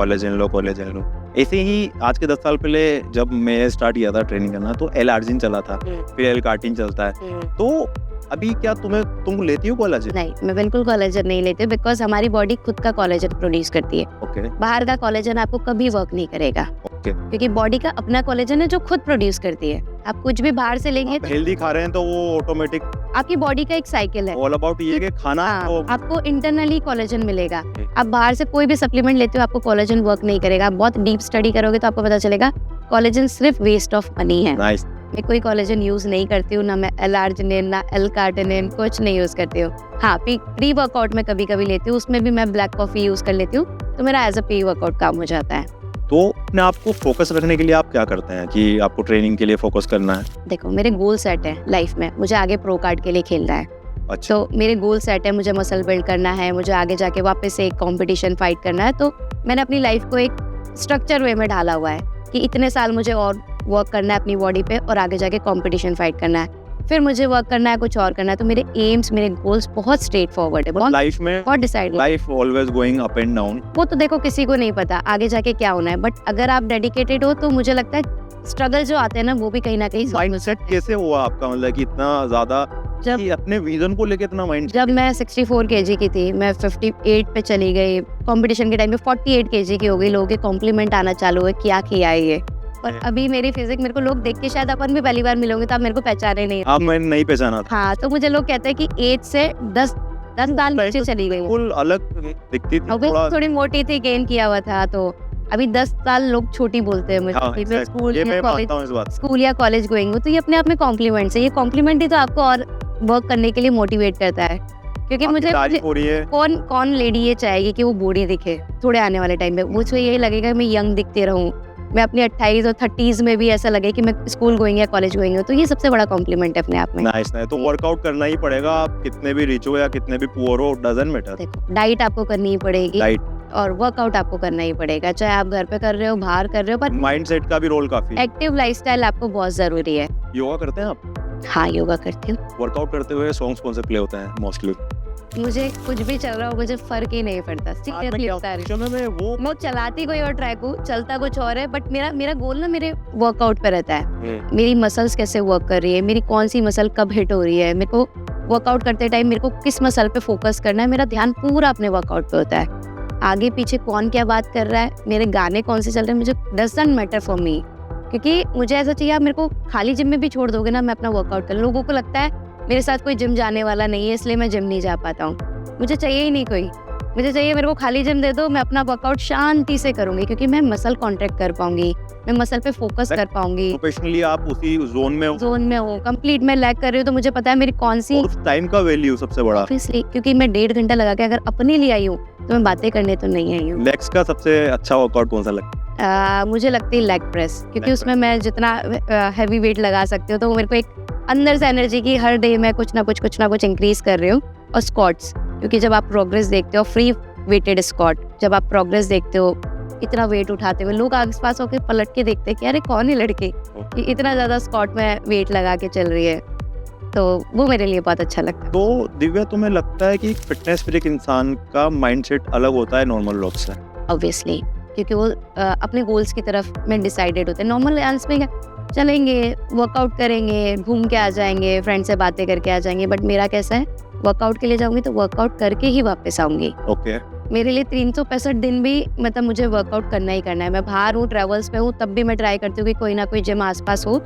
ऐसे ही आज के 10 साल पहले जब मैं स्टार्ट किया था ट्रेनिंग करना, तो एल-आर्जिन चला था, फिर एल-कार्टिन चलता है। तो अभी क्या तुम लेती हो कोलाजन? नहीं, मैं बिल्कुल कोलाजन नहीं लेती, बिकॉज हमारी बॉडी खुद का कोलाजन प्रोड्यूस करती है। बाहर का कोलाजन आपको कभी वर्क नहीं करेगा, क्योंकि बॉडी का अपना कोलाजन है जो खुद प्रोड्यूस करती है। आप कुछ भी बाहर से लेंगे, हेल्दी खा रहे हैं तो वो ऑटोमेटिक आपकी बॉडी का एक साइकिल है। ऑल अबाउट ये कि खाना हाँ, आपको इंटरनली कोलेजन मिलेगा। आप बाहर से कोई भी सप्लीमेंट लेते हो आपको कोलेजन वर्क नहीं करेगा। आप बहुत डीप स्टडी करोगे तो आपको पता चलेगा कोलेजन सिर्फ वेस्ट ऑफ मनी है। नाइस। मैं कोई कोलेजन यूज नहीं करती हूँ, ना मैं L-arginine ना L-carnitine कुछ नहीं यूज करती हूँ। हाँ, प्री वर्कआउट में कभी कभी लेती हूँ, उसमें भी मैं ब्लैक कॉफी यूज कर लेती हूँ, तो मेरा एज अ प्री वर्कआउट काम हो जाता है। तो अपने आप को फोकस रखने के लिए आप क्या करते हैं कि आपको ट्रेनिंग के लिए फोकस करना है? देखो, मेरे गोल सेट है लाइफ में, मुझे आगे प्रो कार्ड के लिए खेलना है। अच्छा। तो मेरे गोल सेट है, मुझे मसल बिल्ड करना है, मुझे आगे जाके वापस से एक कंपटीशन फाइट करना है। तो मैंने अपनी लाइफ को एक स्ट्रक्चर वे में ढाला हुआ है कि इतने साल मुझे और वर्क करना है अपनी बॉडी पे और आगे जाके कंपटीशन फाइट करना है, फिर मुझे वर्क करना है, कुछ और करना है। तो मेरे एम्स, मेरे गोल्स बहुत स्ट्रेट फॉरवर्ड है, बहुत लाइफ में बहुत decide. Life always going up and down. वो तो देखो किसी को नहीं पता आगे जाके क्या होना है, बट अगर आप डेडिकेटेड हो तो मुझे लगता है स्ट्रगल जो आते हैं ना वो भी कहीं ना कहीं। माइंडसेट कैसे हुआ आपका, मतलब कि इतना ज्यादा जब कि अपने विजन को लेके इतना माइंड? जब मैं 64 kg की थी, मैं 58 पे चली गई, कंपटीशन के टाइम में 48 kg की हो गई, लोगों के कॉम्प्लीमेंट आना चालू हुए, क्या किया है ये। पर अभी मेरी फिजिक मेरे को लोग देख के, शायद अपन भी पहली बार मिलोगे तो आप मेरे को पहचाने नहीं। आप मैंने नहीं पहचाना था। हाँ, तो मुझे लोग कहते हैं कि एज से 10 साल नीचे चली गई। बिल्कुल अलग दिखती थी, थोड़ी मोटी थी, गेन किया हुआ था, तो अभी 10 साल लोग छोटी बोलते हैं मुझे। हाँ, कि मैं स्कूल या कॉलेज गोइंग हूँ, तो ये अपने आप में कॉम्प्लीमेंट है। ये कॉम्प्लीमेंट ही तो आपको और वर्क करने के लिए मोटिवेट करता है, क्योंकि मुझे कौन लेडी ये चाहेगी कि वो बूढ़ी दिखे थोड़े आने वाले टाइम में। मुझे यही लगेगा मैं यंग दिखते रहूं, मैं अपनी 28 और 30s में भी ऐसा लगे कि मैं स्कूल गोइंग या कॉलेज गोइंग हूँ। तो ये सबसे बड़ा कॉम्प्लीमेंट है अपने आप में। नाइस। तो वर्कआउट करना ही पड़ेगा, आप कितने भी रिच हो या कितने भी पुअर हो, डजंट मैटर। देखो, डाइट आपको करनी ही पड़ेगी, और वर्कआउट आपको करना ही पड़ेगा, चाहे आप घर पे कर रहे हो, बाहर कर रहे हो। पर माइंडसेट का भी रोल काफी। एक्टिव लाइफस्टाइल आपको बहुत जरूरी है। योगा करते हैं आप? हाँ, योगा करती हूँ। वर्कआउट करते हुए सॉन्ग्स कौन से प्ले होते हैं मोस्टली? मुझे कुछ भी चल रहा हो, मुझे फर्क ही नहीं पड़ता। मैं चलाती कोई और ट्रैक हूँ, चलता कुछ और है, बट मेरा गोल ना मेरे वर्कआउट पे रहता है। मेरी मसल्स कैसे वर्क कर रही है, मेरी कौन सी मसल कब हिट हो रही है, मेरे को वर्कआउट करते टाइम मेरे को किस मसल पे फोकस करना है। मेरा ध्यान पूरा अपने वर्कआउट पे होता है। आगे पीछे कौन क्या बात कर रहा है, मेरे गाने कौन से चल रहे हैं, मुझे डजंट मैटर फॉर मी, क्योंकि मुझे ऐसा चाहिए। आप मेरे को खाली जिम में भी छोड़ दोगे ना, मैं अपना वर्कआउट कर। लोगों को लगता है मेरे साथ कोई जिम जाने वाला नहीं है, इसलिए मैं जिम नहीं जा पाता हूँ। मुझे चाहिए ही नहीं कोई, मुझे चाहिए मेरे को खाली जिम दे दो, मैं अपना वर्कआउट शांति से करूंगी, क्योंकि मैं मसल कॉन्ट्रैक्ट कर पाऊंगी, मैं मसल पे फोकस कर पाऊंगी। प्रोफेशनली आप उसी जोन में हो कंप्लीट मैं लैग कर रही हूँ, तो मुझे पता है मेरी कौन सी टाइम का वैल्यू सबसे बड़ा। ऑब्वियसली, क्योंकि मैं 1.5 घंटा लगा के अगर अपने लिए आई हूँ तो मैं बातें करने तो नहीं आई हूँ। लेग्स का सबसे अच्छा वर्कआउट कौन सा लगता है? मुझे लगती है लेग प्रेस, क्योंकि उसमें मैं जितना हैवी वेट लगा सकती हूँ, तो वो मेरे को एक अंदर से एनर्जी की हर डे मैं कुछ ना कुछ इंक्रीज कर रही हूँ। और स्क्वाट्स, क्योंकि जब आप प्रोग्रेस देखते हो, फ्री वेटेड स्क्वाट, जब आप प्रोग्रेस देखते हो इतना वेट उठाते हुए, लोग आस पास होकर पलट के देखते हैं कि अरे कौन है लड़के कि इतना ज्यादा स्क्वाट में वेट लगा के चल रही है, तो वो मेरे लिए बहुत अच्छा लगता है। तो दिव्या, तुम्हें लगता है कि फिटनेस फ्रीक इंसान का माइंडसेट अलग होता है नॉर्मल लोग से? ऑब्वियसली, क्योंकि वो अपने गोल्स की तरफ में डिसाइडेड होते हैं। नॉर्मल इंसान में क्या, चलेंगे, वर्कआउट करेंगे, घूम के आ जाएंगे, फ्रेंड से बातें करके आ जाएंगे। बट मेरा कैसा है, वर्कआउट के लिए जाऊंगी तो वर्कआउट करके ही वापस आऊंगी। ओके। मेरे लिए 365 दिन भी मतलब मुझे वर्कआउट करना ही करना है। मैं बाहर हूँ, ट्रेवल्स पे हूँ, तब भी मैं ट्राई करती हूँ कि कोई ना कोई जिम आसपास हो,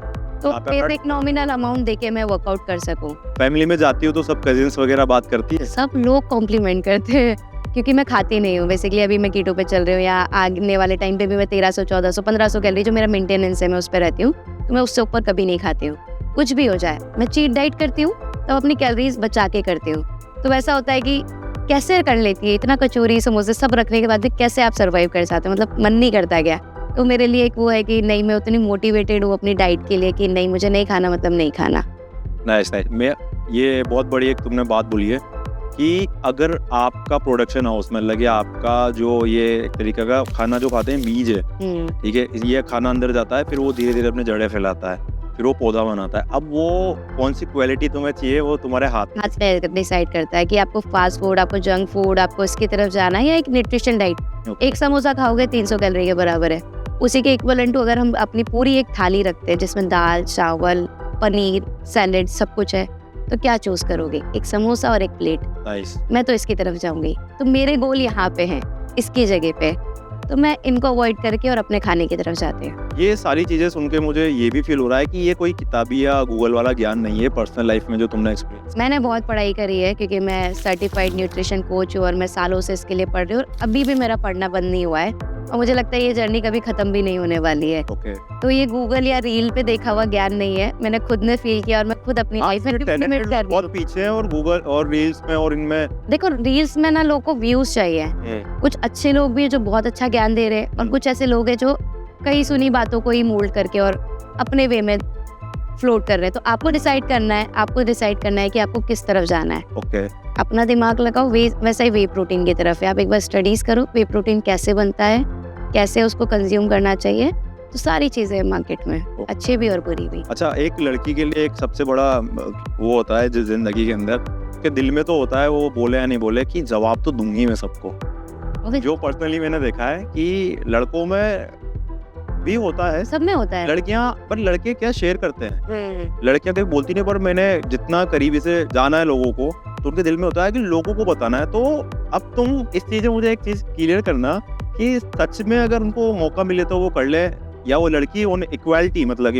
तो एक नॉमिनल अमाउंट देके मैं वर्कआउट कर सकूँ। फैमिली में जाती हूँ तो सब कजिन्स वगैरह बात करती है? सब लोग कॉम्प्लीमेंट करते हैं, क्योंकि मैं खाती नहीं हूँ बेसिकली। अभी मैं कीटो पे चल रही हूँ, या आने वाले टाइम पे भी मैं 1300, 1400, 1500 कैलोरी जो मेरा मेंटेनेंस है मैं उस पर रहती हूँ, तो मैं उससे ऊपर कभी नहीं खाती हूँ। कुछ भी हो जाए, मैं चीट डाइट करती हूँ, तब अपनी कैलोरीज बचा के करती हूँ। तो वैसा होता है कि कैसे कर लेती है, इतना कचौरी समोसे सब रखने के बाद भी कैसे आप सर्वाइव कर सकते हो, मतलब मन नहीं करता क्या। तो मेरे लिए एक वो है कि नहीं, मैं उतनी मोटिवेटेड हूँ अपनी डाइट के लिए कि नहीं, मुझे नहीं खाना मतलब नहीं खाना। नाइस। मैं ये बहुत बड़ी एक तुमने बात बोली है कि अगर आपका प्रोडक्शन हाउस में लगे, आपका जो ये एक तरीके का खाना जो खाते हैं बीज है, ठीक है, ये खाना अंदर जाता है, फिर वो धीरे धीरे अपने जड़ें फैलाता है, फिर वो पौधा बनाता है। अब वो कौन सी क्वालिटी तुम्हें चाहिए, वो तुम्हारे हाथ में डिसाइड करता है कि आपको फास्ट फूड, आपको जंक फूड, आपको इसकी तरफ जाना है या एक न्यूट्रिशन डाइट। एक समोसा खाओगे 300 कैलोरी के बराबर है, उसी के इक्विवेलेंट अगर हम अपनी पूरी एक थाली रखते हैं जिसमें दाल, चावल, पनीर, सैलेड सब कुछ है, तो क्या चूज करोगे? एक समोसा और एक प्लेट। nice. मैं तो इसकी तरफ जाऊंगी। तो मेरे गोल यहाँ पे हैं, इसकी जगह पे। तो मैं इनको अवॉइड करके और अपने खाने की तरफ जाती हूँ। ये सारी चीजें सुन के मुझे ये भी फील हो रहा है कि ये कोई किताबी या गूगल वाला ज्ञान नहीं है, पर्सनल लाइफ में जो तुमने एक्सपीरियंस। मैंने बहुत पढ़ाई करी है क्योंकि मैं सर्टिफाइड न्यूट्रिशन कोच हूँ और मैं सालों से इसके लिए पढ़ रही हूँ और अभी भी मेरा पढ़ना बंद नहीं हुआ है और मुझे लगता है ये जर्नी कभी खत्म भी नहीं होने वाली है। ओके। तो ये गूगल या रील पे देखा हुआ ज्ञान नहीं है, मैंने खुद ने फील किया और मैं खुद अपनी लाइफ में implement कर रही हूँ। बहुत पीछे है और गूगल और रील्स में और इनमें देखो रील्स में ना लोगों को व्यूज चाहिए, कुछ अच्छे लोग भी हैं जो बहुत अच्छा ज्ञान दे रहे हैं और कुछ ऐसे लोग हैं जो कई सुनी बातों को ही मोल्ड करके और अपने वे में फ्लोट कर रहे हैं। तो आपको डिसाइड करना है कि आपको किस तरफ जाना है। ओके। अपना दिमाग लगाओ, वैसा ही वे प्रोटीन की तरफ है। आप एक बार स्टडीज करो वे प्रोटीन कैसे बनता है, कैसे उसको कंज्यूम करना चाहिए, तो सारी चीजें हैं मार्केट में, अच्छी भी और बुरी भी। अच्छा, एक लड़की के लिए एक सबसे बड़ा वो होता है जो जिंदगी के अंदर के दिल में तो होता है, वो बोले या नहीं बोले कि जवाब तो दूंगी मैं सबको। जो पर्सनली मैंने देखा है कि लड़कों में भी होता है, सब में होता है। लड़कियां, पर लड़के क्या शेयर करते हैं, लड़कियां कभी बोलती नहीं, पर मैंने जितना करीबी से जाना है लोगों को तो उनके दिल में होता है कि लोगों को बताना है। तो अब तुम इस चीज में मुझे एक चीज क्लियर करना कि सच में अगर उनको मौका मिले तो वो कर ले, या वो लड़की ऑन इक्वालिटी, मतलब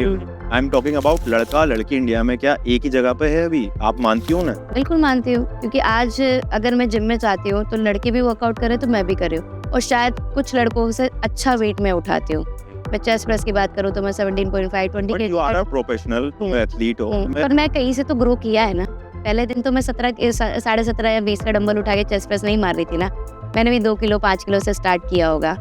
आई एम टॉकिंग अबाउट लड़का लड़की इंडिया में क्या एक ही जगह पे है अभी, आप मानती हो ना? बिल्कुल मानती हूँ, क्योंकि आज अगर मैं जिम में जाती हूँ तो लड़के भी वर्कआउट करे तो मैं भी कर रही हूँ और शायद कुछ लड़कों से अच्छा वेट मैं उठाती हूँ। मैं चेस्ट प्रेस की बात करूँ तो मैं 17.5 20 के, यू आर अ प्रोफेशनल, तुम एथलीट हो। पर मैं कहीं से तो ग्रो किया है ना। पहले दिन तो मैं 17.5 या 20 का डंबल उठा के चेस्ट प्रेस नहीं मार रही थी ना, मैंने भी 2 किलो 5 किलो से स्टार्ट किया होगा।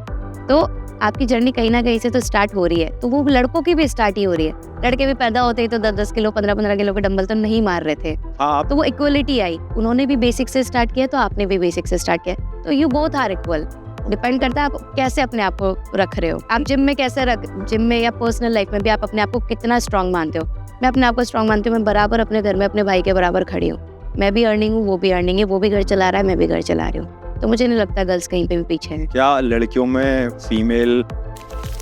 तो आपकी जर्नी कहीं ना कहीं से तो स्टार्ट हो रही है, तो वो लड़कों की भी स्टार्ट ही हो रही है। लड़के भी पैदा होते ही तो 10-10 किलो 15-15 किलो के डंबल तो नहीं मार रहे थे। हाँ, तो वो इक्वलिटी आई, उन्होंने भी बेसिक से स्टार्ट किया तो आपने भी बेसिक से स्टार्ट किया, तो you both are equal. Depend करता है आप कैसे अपने आप को रख रहे हो, आप जिम में कैसे जिम में या पर्सनल लाइफ में भी आप अपने आप को कितना स्ट्रांग मानते हो। मैं अपने आप को स्ट्रांग मानती हूँ, मैं बराबर अपने घर में अपने भाई के बराबर खड़ी हूँ। मैं भी अर्निंग हूँ, वो भी अर्निंग है, वो भी घर चला रहा है, मैं भी घर चला रही हूँ। तो मुझे नहीं लगता गर्ल्स कहीं पे भी पीछे हैं। क्या लड़कियों में फीमेल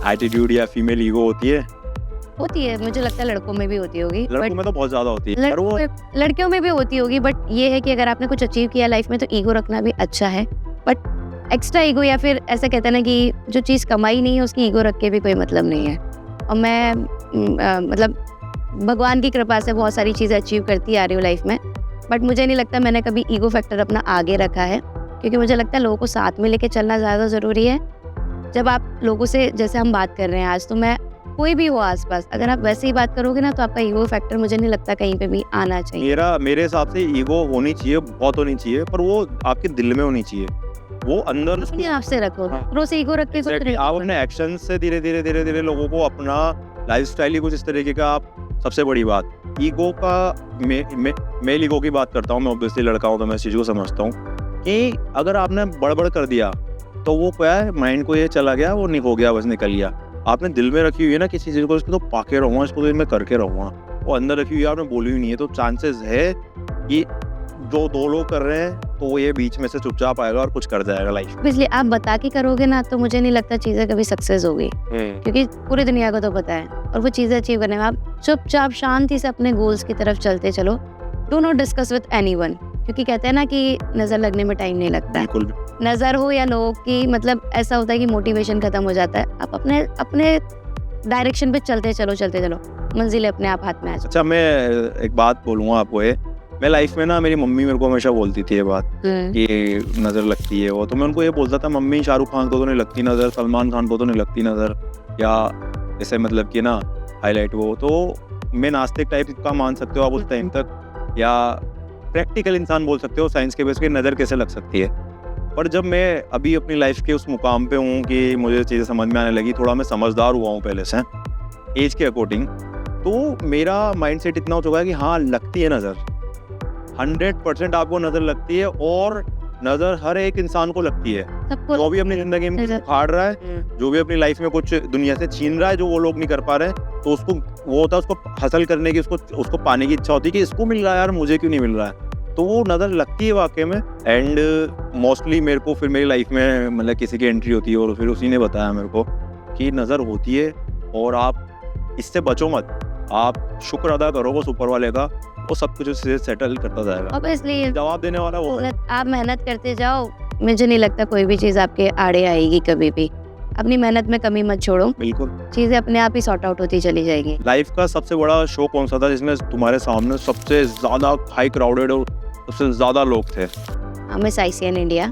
एटीट्यूड या फीमेल ईगो होती है? होती है, मुझे लगता है लड़कों में भी होती होगी। लड़कों में तो बहुत ज्यादा होती है, पर वो लड़कियों में भी होती होगी, बट ये है कि अगर आपने कुछ अचीव किया लाइफ में तो ईगो रखना भी अच्छा है। बट एक्स्ट्रा ईगो, या फिर ऐसा कहते हैं ना कि जो चीज़ कमाई नहीं है उसकी ईगो रख के भी कोई मतलब नहीं है। और मैं मतलब भगवान की कृपा से बहुत सारी चीज़ें अचीव करती आ रही हूँ लाइफ में, बट मुझे नहीं लगता मैंने कभी ईगो फैक्टर अपना आगे रखा है, क्योंकि मुझे लगता है लोगों को साथ में लेके चलना ज़्यादा ज़रूरी है। जब आप लोगों से, जैसे हम बात कर रहे हैं आज, तो मैं कोई भी हो आसपास, अगर आप वैसे ही बात करोगे ना तो आपका ईगो फैक्टर मुझे नहीं लगता कहीं पे भी आना चाहिए। मेरे हिसाब से ईगो होनी चाहिए, बहुत होनी चाहिए, पर वो आपके दिल में होनी चाहिए, वो अंदर अपने आप से रखो। दूसरों से ईगो रख के कुछ नहीं। आप अपने एक्शन से धीरे धीरे लोगों को अपना लाइफस्टाइल ही कुछ इस तरीके का, आप सबसे बड़ी बात ईगो का, मेल ईगो की बात करता हूँ मैं, ऑब्वियसली लड़का हूँ तो मैं इस चीज को समझता हूँ कि अगर आपने बड़बड़ कर दिया तो वो क्या है, माइंड को ये चला गया, वो नहीं हो गया, बस निकल गया। आपने दिल में रखी हुई है ना किसी चीज को, इसको तो पाके रहूंगा, इसको तो मैं करके रहूंगा, वो अंदर रखी हुई है, आपने बोली हुई नहीं है, तो चांसेस है कि जो दो लोग कर रहे हैं तो ये बीच में से चुपचाप आएगा और कुछ कर जाएगा लाइफ में। इसलिए आप बता के करोगे ना तो मुझे नहीं लगता चीजें कभी सक्सेस होगी, क्योंकि पूरी दुनिया को तो पता है। और वो चीजें अचीव करने में आप चुपचाप शांति से अपने गोल्स की तरफ चलते चलो। Do not discuss with anyone, क्योंकि कहते हैं ना कि नजर लगने में टाइम नहीं लगता है। नजर हो या लोग की, मतलब ऐसा होता है कि मोटिवेशन खत्म हो जाता है। आप अपने डायरेक्शन पे चलते चलो, मंजिल अपने आप हाथ में आ जाए। अच्छा, मैं एक बात बोलूँगा आपको, मैं लाइफ में ना, मेरी मम्मी मेरे को हमेशा बोलती थी ये बात कि नजर लगती है वो, तो मैं उनको ये बोलता था, मम्मी शाहरुख खान को तो नहीं लगती नजर, सलमान खान को तो नहीं लगती नजर, या ऐसे मतलब कि ना हाईलाइट वो, तो मैं नास्तिक टाइप का मान सकते हो आप उस टाइम तक, या प्रैक्टिकल इंसान बोल सकते हो, साइंस के बेस पे नजर कैसे लग सकती है। पर जब मैं अभी अपनी लाइफ के उस मुकाम पे हूँ कि मुझे चीज़ें समझ में आने लगी, थोड़ा मैं समझदार हुआ हूँ पहले से एज के अकॉर्डिंग, तो मेरा माइंडसेट इतना हो चुका है कि हाँ, लगती है नज़र, 100% आपको नज़र लगती है, और नज़र हर एक इंसान को लगती है। जो भी अपनी जिंदगी में उखाड़ रहा है, जो भी अपनी लाइफ में कुछ दुनिया से छीन रहा है जो वो लोग नहीं कर पा रहे, तो उसको वो होता है, उसको हासिल करने की, उसको पाने की इच्छा होती है कि इसको मिल रहा है यार, मुझे क्यों नहीं मिल रहा है, तो वो नज़र लगती है वाकई में। एंड मोस्टली मेरे को फिर मेरी लाइफ में मतलब किसी की एंट्री होती है और फिर उसी ने बताया मेरे को कि नज़र होती है और आप इससे बचो मत, आप शुक्र अदा करो उस ऊपर वाले का, वो सब कुछ उससे सेटल करता जाएगा। अब इसलिए जवाब देने वाला वो है। आप मेहनत करते जाओ, मुझे नहीं लगता कोई भी चीज़ आपके आड़े आएगी कभी भी। अपनी मेहनत में कमी मत छोड़ो, बिल्कुल। चीजें अपने आप ही सॉर्ट आउट होती चली जाएगी। लाइफ का सबसे बड़ा शो कौन सा था जिसमें तुम्हारे सामने सबसे ज्यादा हाई क्राउडेड और सबसे ज्यादा लोग थे? Miss ICN India,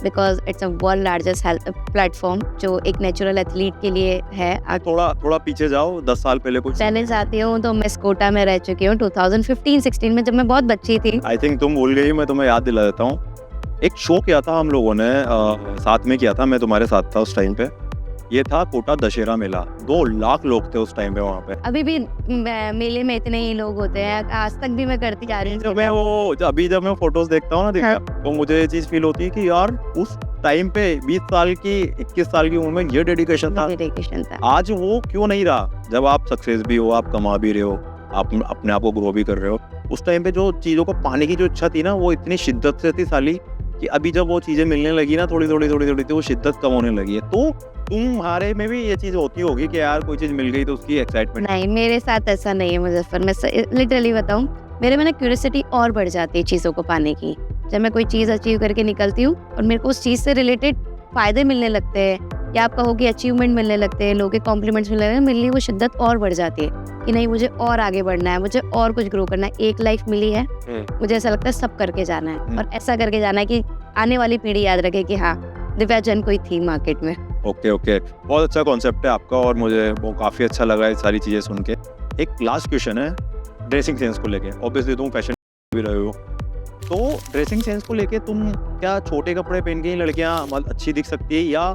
because it's a world largest health platform जो एक नेचुरल एथलीट के लिए है। थोड़ा पीछे जाओ, 10 साल पहले कुछ पहले जाती हूँ तो मिस कोटा में रह चुकी हूँ 2015-16 में, जब मैं बहुत बच्ची थी। आई थिंक तुम भूल गई, मैं तुम्हें याद दिला देता हूँ। एक शो किया था हम लोगों ने, साथ में किया था, मैं तुम्हारे साथ था उस टाइम पे। ये था कोटा दशहरा मेला, 2 लाख लोग थे उस टाइम पे वहाँ पे। अभी भी मेले में इतने ही लोग होते हैं, आज तक भी मैं करती आ रही हूँ। जब मैं फोटोज देखता हूँ ना तो मुझे ये चीज फील होती है कि यार उस टाइम पे 20 साल की 21 साल की उम्र में ये डेडिकेशन था। आज वो क्यों नहीं रहा? जब आप सक्सेस भी हो, आप कमा भी रहे हो, आप अपने आप को ग्रो भी कर रहे हो, उस टाइम पे जो चीजों को पाने की जो इच्छा थी ना, वो इतनी शिद्दत से थी साली, कि अभी जब वो चीजें मिलने लगी ना थोड़ी तो वो शिद्दत कम होने लगी है। तो तुम्हारे में भी ये चीज होती होगी कि यार कोई चीज मिल गई तो उसकी एक्साइटमेंट? नहीं, मेरे साथ ऐसा नहीं है मुजफ्फर। मैं लिटरली बताऊं, मेरे में ना क्यूरियोसिटी और बढ़ जाती है चीज़ों को पाने की। जब मैं कोई चीज़ अचीव करके निकलती हूँ और मेरे को उस चीज़ से रिलेटेड फ़ायदे मिलने लगते हैं, या आप कहो कि अचीवमेंट मिलने लगते हैं, लोगों के कॉम्प्लीमेंट्स मिलने लगते हैं, मिलनी वो शिद्दत और बढ़ जाती है कि नहीं, मुझे और आगे बढ़ना है, मुझे और कुछ ग्रो करना है। एक लाइफ मिली है, मुझे ऐसा लगता है सब करके जाना है, और ऐसा करके जाना है कि आने वाली पीढ़ी याद रखे कि हाँ, दिव्या जैन कोई थी मार्केट में। ओके, बहुत अच्छा कॉन्सेप्ट है आपका, और मुझे वो काफ़ी अच्छा लगा ये सारी चीज़ें सुन के। एक लास्ट क्वेश्चन है ड्रेसिंग सेंस को लेके। ऑब्वियसली तुम फैशन भी रहे हो, तो ड्रेसिंग सेंस को लेके तुम क्या छोटे कपड़े पहन के ही लड़कियां अच्छी दिख सकती है, या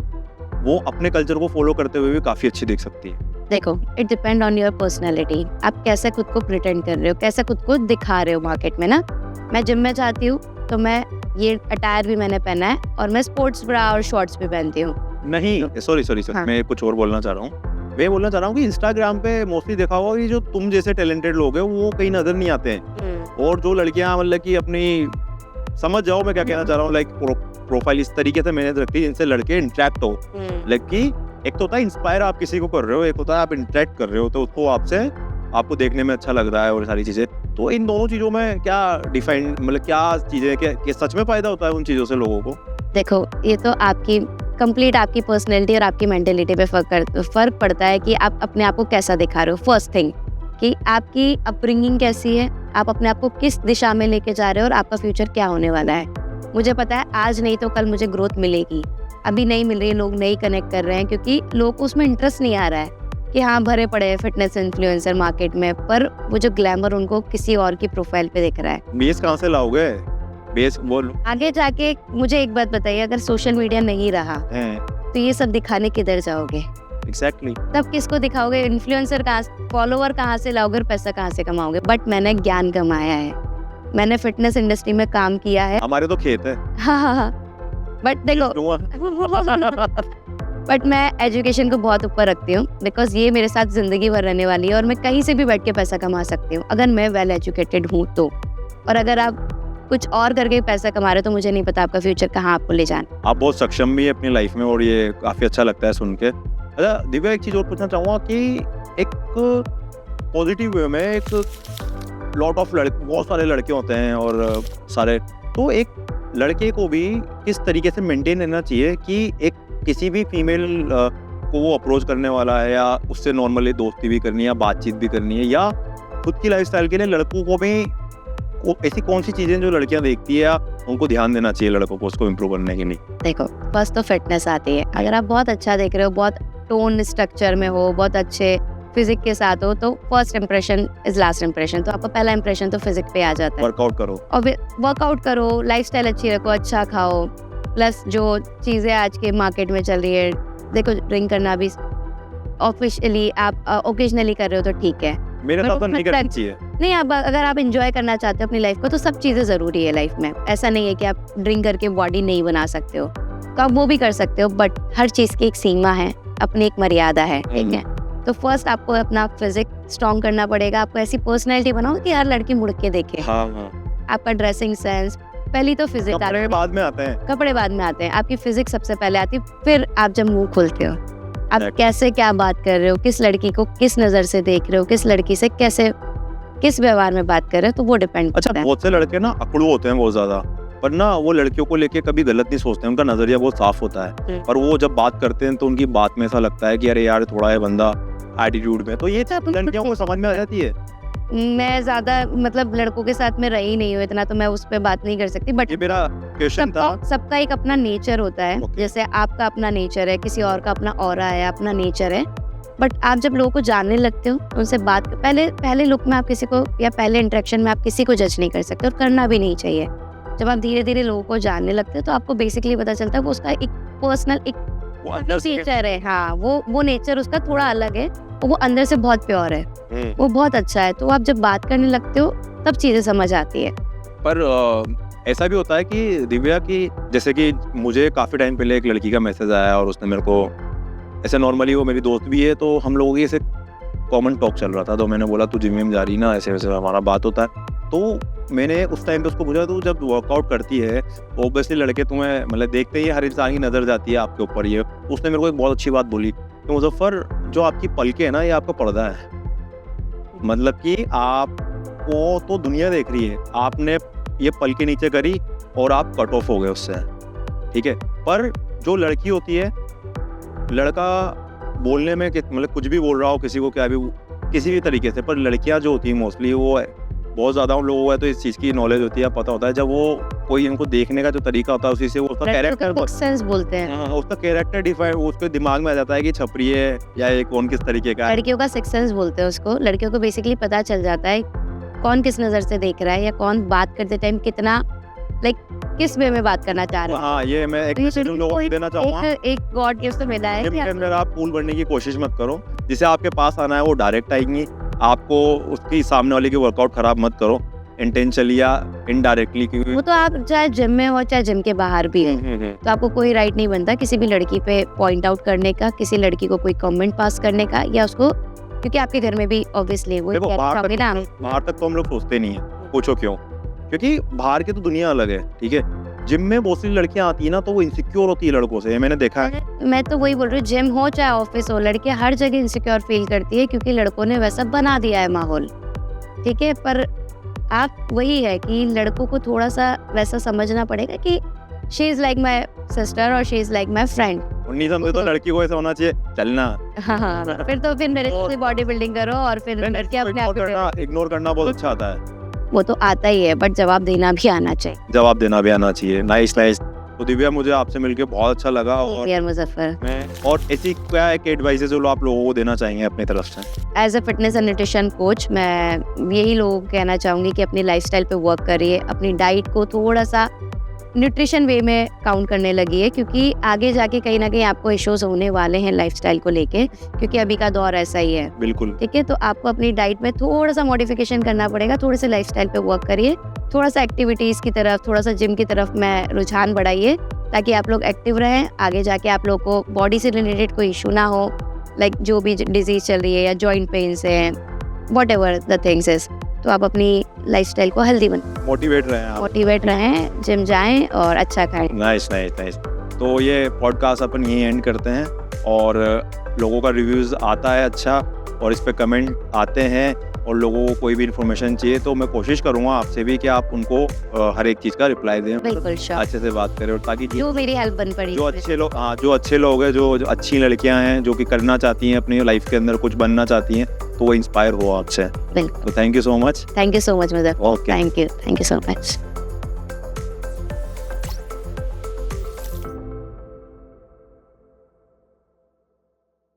वो अपने कल्चर को फॉलो करते हुए भी काफ़ी अच्छी दिख सकती है? देखो, it depend on your personality. आप कैसे खुद को प्रिटेंड कर रहे हो, कैसे खुद को दिखा रहे हो मार्केट में ना। मैं जिम में जाती हूँ तो मैं ये अटायर भी मैंने पहना है, और मैं स्पोर्ट्स ब्रा और शॉर्ट्स भी पहनती हूँ। नहीं, सॉरी, हाँ। मैं कुछ और बोलना चाह रहा हूँ। मैं बोलना चाह रहा हूँ कि इंस्टाग्राम पे मोस्टली देखा होगा कि जो तुम जैसे टैलेंटेड लोग हैं वो कहीं नजर नहीं आते हैं, और जो लड़कियां मतलब कि अपनी, समझ जाओ मैं क्या कहना चाह रहा हूँ, लाइक प्रोफाइल इस तरीके से मैंने रखती है जिनसे लड़के इंटरेक्ट हो। लाइक कि एक तो होता है इंस्पायर आप किसी को कर रहे हो, एक होता है आप इंटरेक्ट कर रहे हो, तो उसको आपको देखने में अच्छा लग रहा है और सारी चीजें। तो इन दोनों चीजों में क्या डिफाइन, मतलब क्या चीजें, क्या सच में फायदा होता है उन चीजों से लोगों को? देखो, ये तो आपकी कंप्लीट आपकी पर्सनैलिटी और आपकी मेंटेलिटी पे फर्क पड़ता है कि आप अपने आप को कैसा दिखा रहे हो। फर्स्ट थिंग कि आपकी अपब्रिंगिंग कैसी है, आप अपने आप को किस दिशा में लेके जा रहे हो, और आपका फ्यूचर क्या होने वाला है। मुझे पता है आज नहीं तो कल मुझे ग्रोथ मिलेगी, अभी नहीं मिल रही है, लोग नहीं कनेक्ट कर रहे हैं क्योंकि लोग को उसमें इंटरेस्ट नहीं आ रहा है कि हाँ भरे पड़े हैं फिटनेस इन्फ्लुएंसर मार्केट में, पर वो जो ग्लैमर उनको किसी और की प्रोफाइल पे दिख रहा है। बेस कहाँ से लाओगे? बेस बोल। आगे जाके मुझे एक बात बताइए, अगर सोशल मीडिया नहीं रहा तो ये सब दिखाने किधर जाओगे? एग्जैक्टली। तब किसको दिखाओगे? इन्फ्लुएंसर कहाँ, फॉलोवर कहाँ से लाओगे, पैसा कहाँ से कमाओगे? बट मैंने ज्ञान कमाया है, मैंने फिटनेस इंडस्ट्री में काम किया है। हमारे तो खेत है। हाँ, बट देखो बट मैं एजुकेशन को बहुत ऊपर रखती हूँ, बिकॉज ये मेरे साथ जिंदगी भर रहने वाली है, और मैं कहीं से भी बैठ के पैसा कमा सकती हूँ अगर मैं वेल एजुकेटेड हूँ तो। और अगर आप कुछ और करके पैसा कमा रहे हो तो मुझे नहीं पता आपका फ्यूचर कहाँ आपको ले जाना। आप बहुत सक्षम भी है अपनी लाइफ में, और ये काफी अच्छा लगता है सुन के। अच्छा दिव्या, एक चीज और पूछना चाहूँगा कि एक पॉजिटिव वे में एक लॉट ऑफ बहुत सारे लड़के होते हैं, और सारे, तो एक लड़के को भी किस तरीके से मेंटेन रहना चाहिए कि एक किसी भी फीमेल को वो अप्रोच करने वाला है, या उससे नॉर्मली दोस्ती भी करनी है, या बातचीत भी करनी है, या खुद की लाइफस्टाइल के लिए लड़कों को भी ऐसी कौन सी चीजें जो लड़कियां देखती है या उनको ध्यान देना चाहिए लड़कों को उसको इम्प्रूव करने के लिए? देखो, फर्स्ट तो फिटनेस आती है। अगर आप बहुत अच्छा देख रहे हो, बहुत टोन स्ट्रक्चर में हो, बहुत अच्छे फिजिक के साथ हो, तो first impression is last impression. तो आपका पहला इंप्रेशन तो फिजिक पे आ जाता है। वर्कआउट करो, लाइफस्टाइल अच्छी रखो, अच्छा खाओ, प्लस जो चीज़ें आज के मार्केट में चल रही है, देखो ड्रिंक करना भी ऑफिशियली आप ओकेजनली कर रहे हो तो ठीक है, मेरे साथ तो नहीं करनी चाहिए। नहीं, आप अगर आप एंजॉय करना चाहते हो अपनी लाइफ को तो सब चीज़ें ज़रूरी है लाइफ में। ऐसा नहीं है कि आप ड्रिंक करके बॉडी नहीं बना सकते हो, तो आप वो भी कर सकते हो, बट हर चीज़ की एक सीमा है, अपनी एक मर्यादा है, ठीक है। तो फर्स्ट आपको अपना फिजिक स्ट्रॉन्ग करना पड़ेगा, आपको ऐसी पर्सनैलिटी बनाओ कि हर लड़की मुड़ के देखे। आपका ड्रेसिंग सेंस, पहली तो फिजिक, कपड़े बाद में आते हैं। कपड़े बाद में आते हैं, आपकी फिजिक सबसे पहले आती है, फिर आप जब मुंह खोलते हो, आप कैसे क्या बात कर रहे हो, किस लड़की को किस नजर से देख रहे हो, किस लड़की से कैसे किस व्यवहार में बात कर रहे हो, तो वो डिपेंड करता है। बहुत से लड़के ना अकड़ू होते हैं बहुत ज्यादा, पर ना वो लड़कियों को लेके कभी गलत नहीं सोचते हैं, उनका नजरिया बहुत साफ होता है। पर वो जब बात करते हैं तो उनकी बात में ऐसा लगता है कि अरे यार थोड़ा है बंदा एटीट्यूड में, तो ये लड़कियों को समझ में आ जाती है। मैं ज्यादा मतलब लड़कों के साथ में रही नहीं हूँ इतना, तो मैं उस पर बात नहीं कर सकती, बट ये मेरा क्वेश्चन था। सबका एक अपना नेचर होता है। जैसे आपका अपना नेचर है, किसी और का अपना ऑरा है, अपना नेचर है। बट आप जब लोगों को जानने लगते हो, उनसे बात पहले लुक में आप किसी को या पहले इंटरेक्शन में आप किसी को जज नहीं कर सकते, और करना भी नहीं चाहिए। जब आप धीरे धीरे लोगों को जानने लगते हो तो आपको बेसिकली पता चलता है वो उसका एक पर्सनल एक नेचर है। हाँ, वो नेचर उसका थोड़ा अलग है, वो अंदर से बहुत प्योर है, वो बहुत अच्छा है। तो आप जब बात करने लगते हो तब चीजें समझ आती है। पर ऐसा भी होता है कि दिव्या की जैसे कि मुझे काफ़ी टाइम पहले एक लड़की का मैसेज आया और उसने मेरे को ऐसे, नॉर्मली वो मेरी दोस्त भी है, तो हम लोगों की ऐसे कॉमन टॉक चल रहा था। तो मैंने बोला तू जिम में जा रही ना, ऐसे वैसे हमारा बात होता है। तो मैंने उस टाइम पे उसको पूछा तू जब वर्कआउट करती है ऑब्वियसली लड़के तुम्हें मतलब देखते ही हर इंसान की नज़र जाती है आपके ऊपर। ये उसने मेरे को एक बहुत अच्छी बात बोली कि मुजफ्फर जो आपकी पलके है ना ये आपका पर्दा है। मतलब कि आपको तो दुनिया देख रही है, आपने ये पलके नीचे करी और आप कट ऑफ हो गए उससे, ठीक है। पर जो लड़की होती है, लड़का बोलने में मतलब कुछ भी बोल रहा हो किसी को, क्या भी किसी भी तरीके से, पर लड़कियां जो होती हैं मोस्टली वो बहुत ज़्यादा उन लोगों को है तो इस चीज़ की नॉलेज होती है, पता होता है। जब वो कोई उनको देखने का जो तरीका होता है उसी से वो उसका कैरेक्टर सेंस बोलते हैं। हाँ, उसका कैरेक्टर डिफाइन उसके दिमाग में आ जाता है कि छपरी है या ये कौन किस तरीके का है। लड़कियों का सिक्स सेंस बोलते हैं उसको। लड़कियों को बेसिकली पता चल जाता है कौन किस नज़र से देख रहा है, या कौन बात करते टाइम कितना किस वे में बात करना चाह रहा है। हाँ, ये मैं एक मैसेज उन लोगों को देना चाहूँगा। एक गॉड गिफ्ट मिला है कि अंदर आप पूल बढ़ने की कोशिश मत करो। जिसे आपके पास आना है वो डायरेक्ट आएंगी, आपको उसकी सामने वाले की वर्कआउट खराब मत करो इंटेंशनली या इनडायरेक्टली, क्योंकि वो तो आप चाहे जिम में हो चाहे जिम के बाहर भी हो, तो आपको कोई राइट नहीं बनता किसी भी लड़की पे पॉइंट आउट करने का, किसी लड़की को कोई कमेंट पास करने का, या उसको, क्योंकि आपके घर में भी ऑब्वियसली वो बाहर तक तो हम लोग सोचते नहीं है। पूछो क्यों? क्योंकि बाहर की तो दुनिया अलग है, ठीक है। जिम में बहुत सी लड़कियां आती है ना तो वो इनसिक्योर होती है लड़कों से, मैंने देखा है। मैं तो वही बोल रही हूँ, जिम हो चाहे ऑफिस हो, लड़कियां हर जगह इनसिक्योर फील करती है क्योंकि लड़कों ने वैसा बना दिया है माहौल, ठीक है। पर आप वही है कि लड़कों को थोड़ा सा वैसा समझना पड़ेगा कि she is like my sister और she is like my friend. उन्हीं समझे तो लड़की को ऐसा होना चाहिए चलना। हाँ, फिर मेरे से बॉडी बिल्डिंग करो और फिर लड़के अपने आप इग्नोर करना बहुत अच्छा आता है। वो तो आता ही है, बट जवाब देना भी आना चाहिए। जवाब देना भी आना चाहिए। नाइस। तो दिव्या मुझे आपसे मिलके बहुत अच्छा लगा। और यार मुजफ्फर, और ऐसी क्या एक एडवाइस है जो आप लोगों को देना चाहेंगे अपनी तरफ से? As a fitness and nutrition coach मैं यही लोगों को कहना चाहूँगी कि अपनी लाइफस्टाइल पे वर्क करिए, अपनी डाइट को थोड़ा सा न्यूट्रिशन वे में काउंट करने लगी है, क्योंकि आगे जाके कहीं ना कहीं आपको इश्यूज होने वाले हैं लाइफस्टाइल को लेके, क्योंकि अभी का दौर ऐसा ही है। बिल्कुल, ठीक है। तो आपको अपनी डाइट में थोड़ा सा मॉडिफिकेशन करना पड़ेगा, थोड़े से लाइफस्टाइल पे वर्क करिए, थोड़ा सा एक्टिविटीज़ की तरफ, थोड़ा सा जिम की तरफ में रुझान बढ़ाइए, ताकि आप लोग एक्टिव रहें। आगे जाके आप लोग को बॉडी से रिलेटेड कोई इशू ना हो, लाइक जो भी डिजीज चल रही है या जॉइंट पेन्स हैं, what ever the things is, तो आप अपनी लाइफस्टाइल को हेल्दी बनाएं, मोटिवेट रहें, जिम जाएं और अच्छा खाएं। नाइस। तो ये पॉडकास्ट अपन यहीं एंड करते हैं, और लोगों का रिव्यूज़ आता है अच्छा, और इस पे कमेंट आते हैं, और लोगों को कोई भी इन्फॉर्मेशन चाहिए तो मैं कोशिश करूंगा आपसे भी कि आप उनको हर एक चीज़ का रिप्लाई दें, बिल्कुल अच्छे से बात करें, और ताकि जो मेरी हेल्प बन पड़ी, जो अच्छे लोग, हाँ जो अच्छे लोग हैं, जो अच्छी लड़कियां हैं जो कि करना चाहती हैं अपनी लाइफ के अंदर कुछ बनना चाहती हैं, तो वो इंस्पायर हो आपसे। बिल्कुल। तो thank you so much. Thank you so much मुझे। Okay, thank you so much.